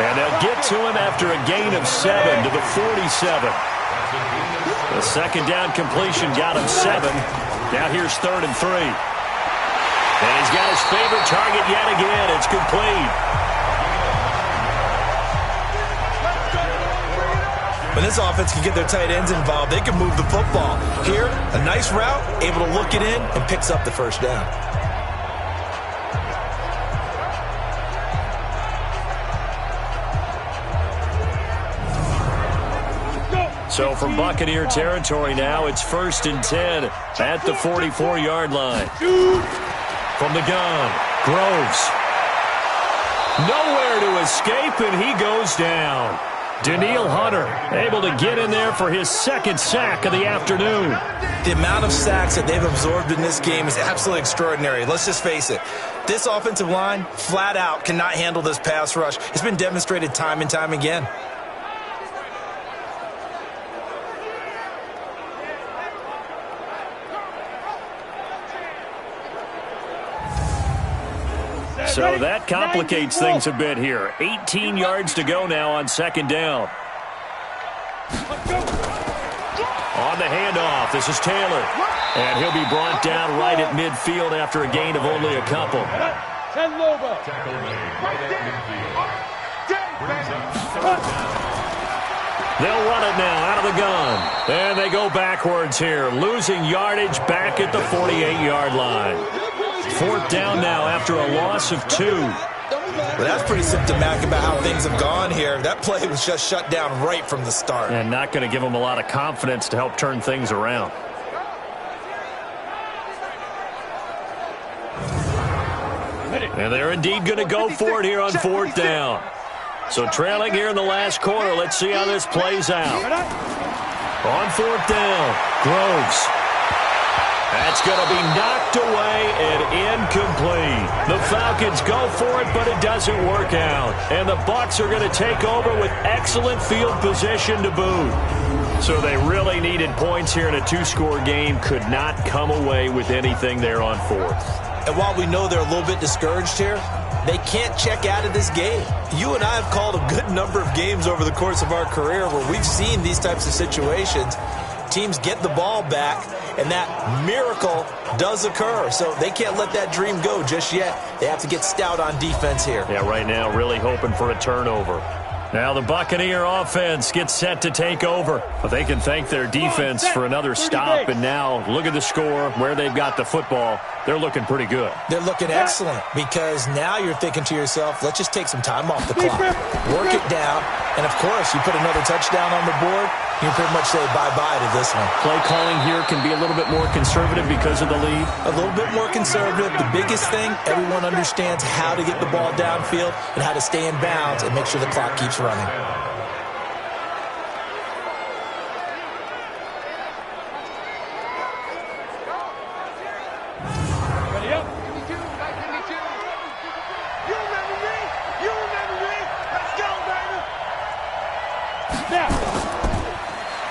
And they'll get to him after a gain of 7 to the 47. The second down completion got him 7. Now here's 3rd and 3. And he's got his favorite target yet again. It's complete. When this offense can get their tight ends involved, they can move the football. Here, a nice route, able to look it in, and picks up the first down. So from Buccaneer territory now, it's 1st and 10 at the 44-yard line. From the gun, Groves. Nowhere to escape, and he goes down. Daniil Hunter able to get in there for his 2nd sack of the afternoon. The amount of sacks that they've absorbed in this game is absolutely extraordinary. Let's just face it. This offensive line, flat out, cannot handle this pass rush. It's been demonstrated time and time again. So that complicates things a bit here. 18 yards to go now on 2nd down. On the handoff, this is Taylor. And he'll be brought down right at midfield after a gain of only a couple. They'll run it now out of the gun. And they go backwards here, losing yardage back at the 48-yard line. 4th down now after a loss of 2. Well, that's pretty symptomatic about how things have gone here. That play was just shut down right from the start. And not going to give them a lot of confidence to help turn things around. And they're indeed going to go for it here on 4th down. So trailing here in the last quarter. Let's see how this plays out. On 4th down, Groves. That's going to be knocked away and incomplete. The Falcons go for it, but it doesn't work out. And the Bucs are going to take over with excellent field position to boot. So they really needed points here in a 2-score game. Could not come away with anything there on 4th. And while we know they're a little bit discouraged here, they can't check out of this game. You and I have called a good number of games over the course of our career where we've seen these types of situations. Teams get the ball back, and that miracle does occur. So they can't let that dream go just yet. They have to get stout on defense here. Yeah, right now really hoping for a turnover. Now the Buccaneer offense gets set to take over. But they can thank their defense for another stop. And now look at the score, where they've got the football. They're looking pretty good. They're looking excellent because now you're thinking to yourself, let's just take some time off the clock. Work it down. And, of course, you put another touchdown on the board, you can pretty much say bye-bye to this one. Play calling here can be a little bit more conservative because of the lead. A little bit more conservative. The biggest thing, everyone understands how to get the ball downfield and how to stay in bounds and make sure the clock keeps running.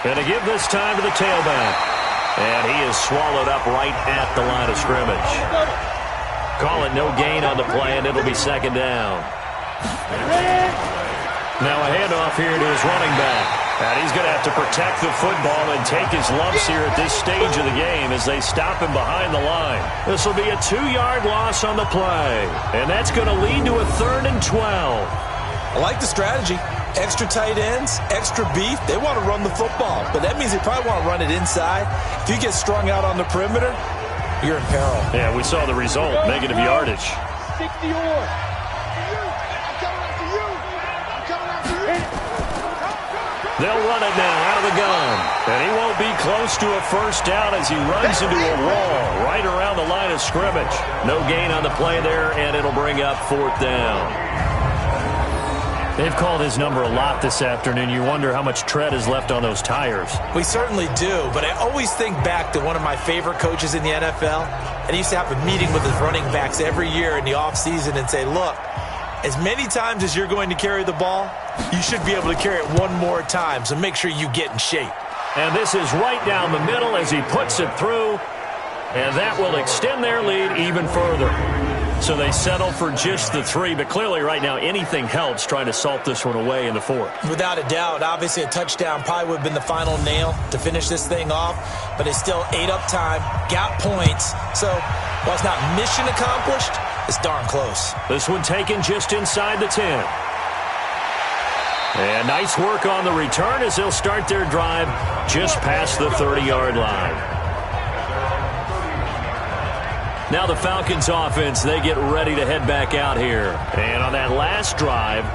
And to give this time to the tailback. And he is swallowed up right at the line of scrimmage. Call it no gain on the play, and it'll be 2nd down. Now a handoff here to his running back. And he's going to have to protect the football and take his lumps here at this stage of the game as they stop him behind the line. This will be a 2-yard loss on the play. And that's going to lead to a 3rd and 12. I like the strategy. Extra tight ends, extra beef. They want to run the football, but that means they probably want to run it inside. If you get strung out on the perimeter, you're in peril. Yeah, we saw the result, negative yardage. 60 or. They'll run it now out of the gun. And he won't be close to a 1st down as he runs into a wall right around the line of scrimmage. No gain on the play there, and it'll bring up 4th down. They've called his number a lot this afternoon. You wonder how much tread is left on those tires. We certainly do, but I always think back to one of my favorite coaches in the NFL, and he used to have a meeting with his running backs every year in the offseason and say, look, as many times as you're going to carry the ball, you should be able to carry it one more time, so make sure you get in shape. And this is right down the middle as he puts it through, and that will extend their lead even further. So they settle for just the 3, but clearly right now anything helps trying to salt this one away in the 4th. Without a doubt, obviously a touchdown probably would have been the final nail to finish this thing off, but it's still ate up time, got points. So while it's not mission accomplished, it's darn close. This one taken just inside the 10. And nice work on the return as they'll start their drive just past the 30-yard line. Now the Falcons offense, they get ready to head back out here. And on that last drive,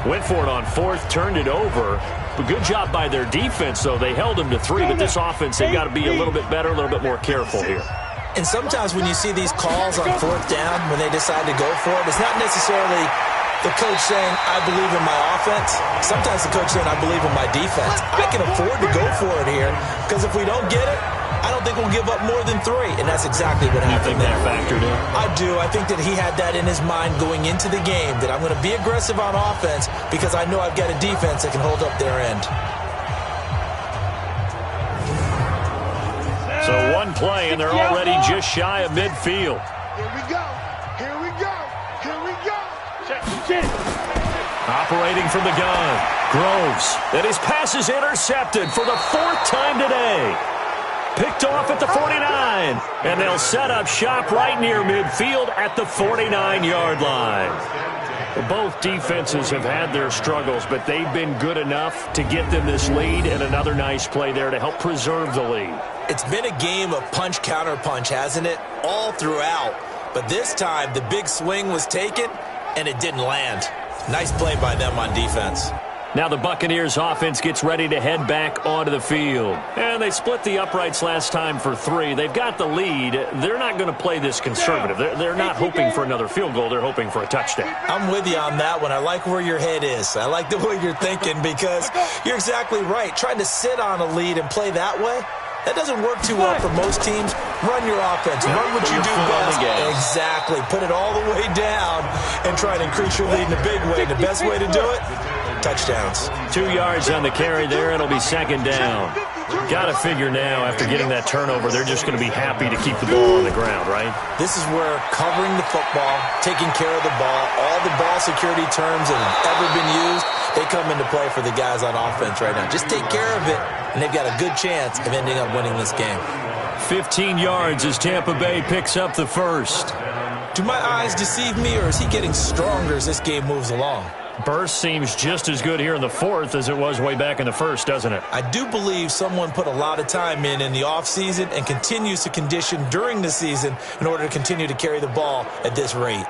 went for it on 4th, turned it over. But good job by their defense, though. They held them to 3, but this offense, they've got to be a little bit better, a little bit more careful here. And sometimes when you see these calls on 4th down, when they decide to go for it, it's not necessarily the coach saying, I believe in my offense. Sometimes the coach saying, I believe in my defense. I can afford to go for it here, because if we don't get it, I don't think we'll give up more than 3, and that's exactly what happened there. You think that factored in? I do. I think that he had that in his mind going into the game, that I'm going to be aggressive on offense because I know I've got a defense that can hold up their end. So one play, and they're already just shy of midfield. Here we go. Here we go. Here we go. Operating from the gun, Groves. And his pass is intercepted for the 4th time today. Picked off at the 49. And they'll set up shop right near midfield at the 49-yard line. Both defenses have had their struggles, but they've been good enough to get them this lead, and another nice play there to help preserve the lead. It's been a game of punch-counter-punch, hasn't it? All throughout. But this time, the big swing was taken, and it didn't land. Nice play by them on defense. Now the Buccaneers offense gets ready to head back onto the field. And they split the uprights last time for 3. They've got the lead. They're not going to play this conservative. They're not hoping for another field goal. They're hoping for a touchdown. I'm with you on that one. I like where your head is. I like the way you're thinking because you're exactly right. Trying to sit on a lead and play that way, that doesn't work too well for most teams. Run your offense. Run what you do best. Exactly. Put it all the way down and try to increase your lead in a big way. The best way to do it, touchdowns. 2 yards on the carry there. It'll be second down. Got to figure now, after getting that turnover, they're just going to be happy to keep the ball on the ground, right? This is where covering the football, taking care of the ball, all the ball security terms that have ever been used, they come into play for the guys on offense right now. Just take care of it, and they've got a good chance of ending up winning this game. 15 yards as Tampa Bay picks up the first. Do my eyes deceive me, or is he getting stronger as this game moves along? Burst seems just as good here in the fourth as it was way back in the first, doesn't it? I do believe someone put a lot of time in the offseason and continues to condition during the season in order to continue to carry the ball at this rate.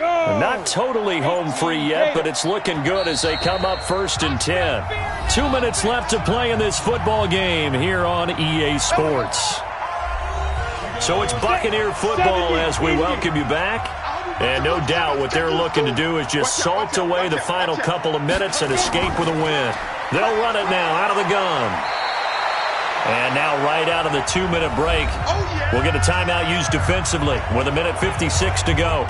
Not totally home free yet, but it's looking good as they come up 1st and 10. 2 minutes left to play in this football game here on EA Sports. So it's Buccaneer football as we welcome you back. And no doubt what they're looking to do is just salt away the final couple of minutes and escape with a win. They'll run it now out of the gun. And now right out of the 2-minute break, we'll get a timeout used defensively with 1:56 to go.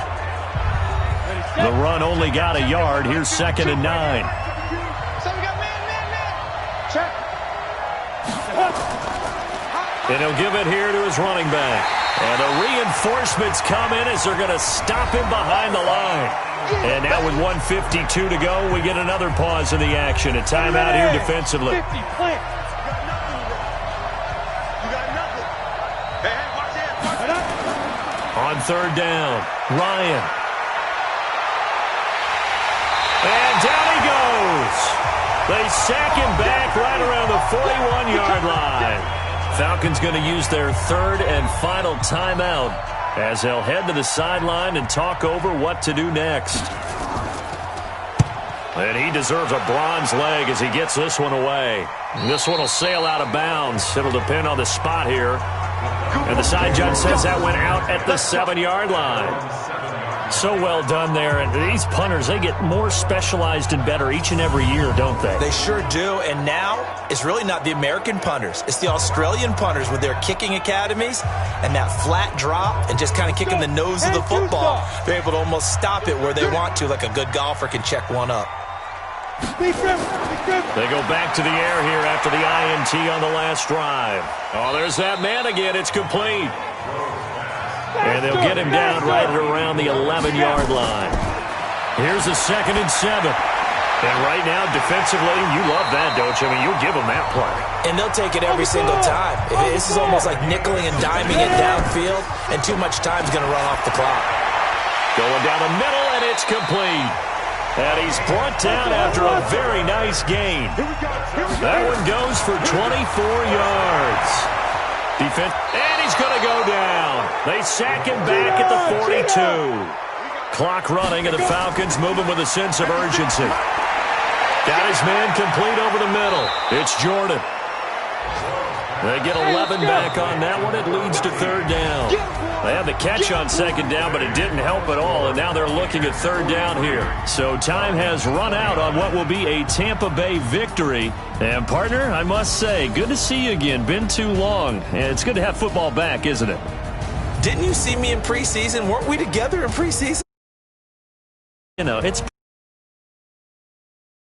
The run only got a yard. Here's 2nd and 9. And he'll give it here to his running back. And the reinforcements come in as they're going to stop him behind the line. And now with 1:52 to go, we get another pause in the action. A timeout here defensively. On 3rd down, Ryan. And down he goes. They sack him back right around the 41-yard line. Falcons going to use their 3rd and final timeout as they'll head to the sideline and talk over what to do next. And he deserves a bronze leg as he gets this one away. This one will sail out of bounds. It'll depend on the spot here. And the side judge says that went out at the 7-yard line. So well done there. And these punters, they get more specialized and better each and every year, don't they? They sure do. And now it's really not the American punters. It's the Australian punters with their kicking academies and that flat drop and just kind of kicking the nose of the football. They're able to almost stop it where they want to, like a good golfer can check one up. They go back to the air here after the INT on the last drive. Oh, there's that man again. It's complete. And they'll get him down right at around the 11-yard line. Here's a 2nd and 7. And right now, defensively, you love that, don't you? I mean, you'll give them that play. And they'll take it every single time. This is almost like nickeling and diming it downfield, and too much time's going to run off the clock. Going down the middle, and it's complete. And he's brought down after a very nice gain. That one goes for 24 yards. Defense, and he's going to go down. They sack him back at the 42. Clock running, and the Falcons moving with a sense of urgency. Got his man complete over the middle. It's Jordan. They get 11 back on that one. It leads to 3rd down. They had the catch on 2nd down, but it didn't help at all, and now they're looking at 3rd down here. So time has run out on what will be a Tampa Bay victory. And, partner, I must say, good to see you again. Been too long. And it's good to have football back, isn't it? Didn't you see me in preseason? Weren't we together in preseason? You know, it's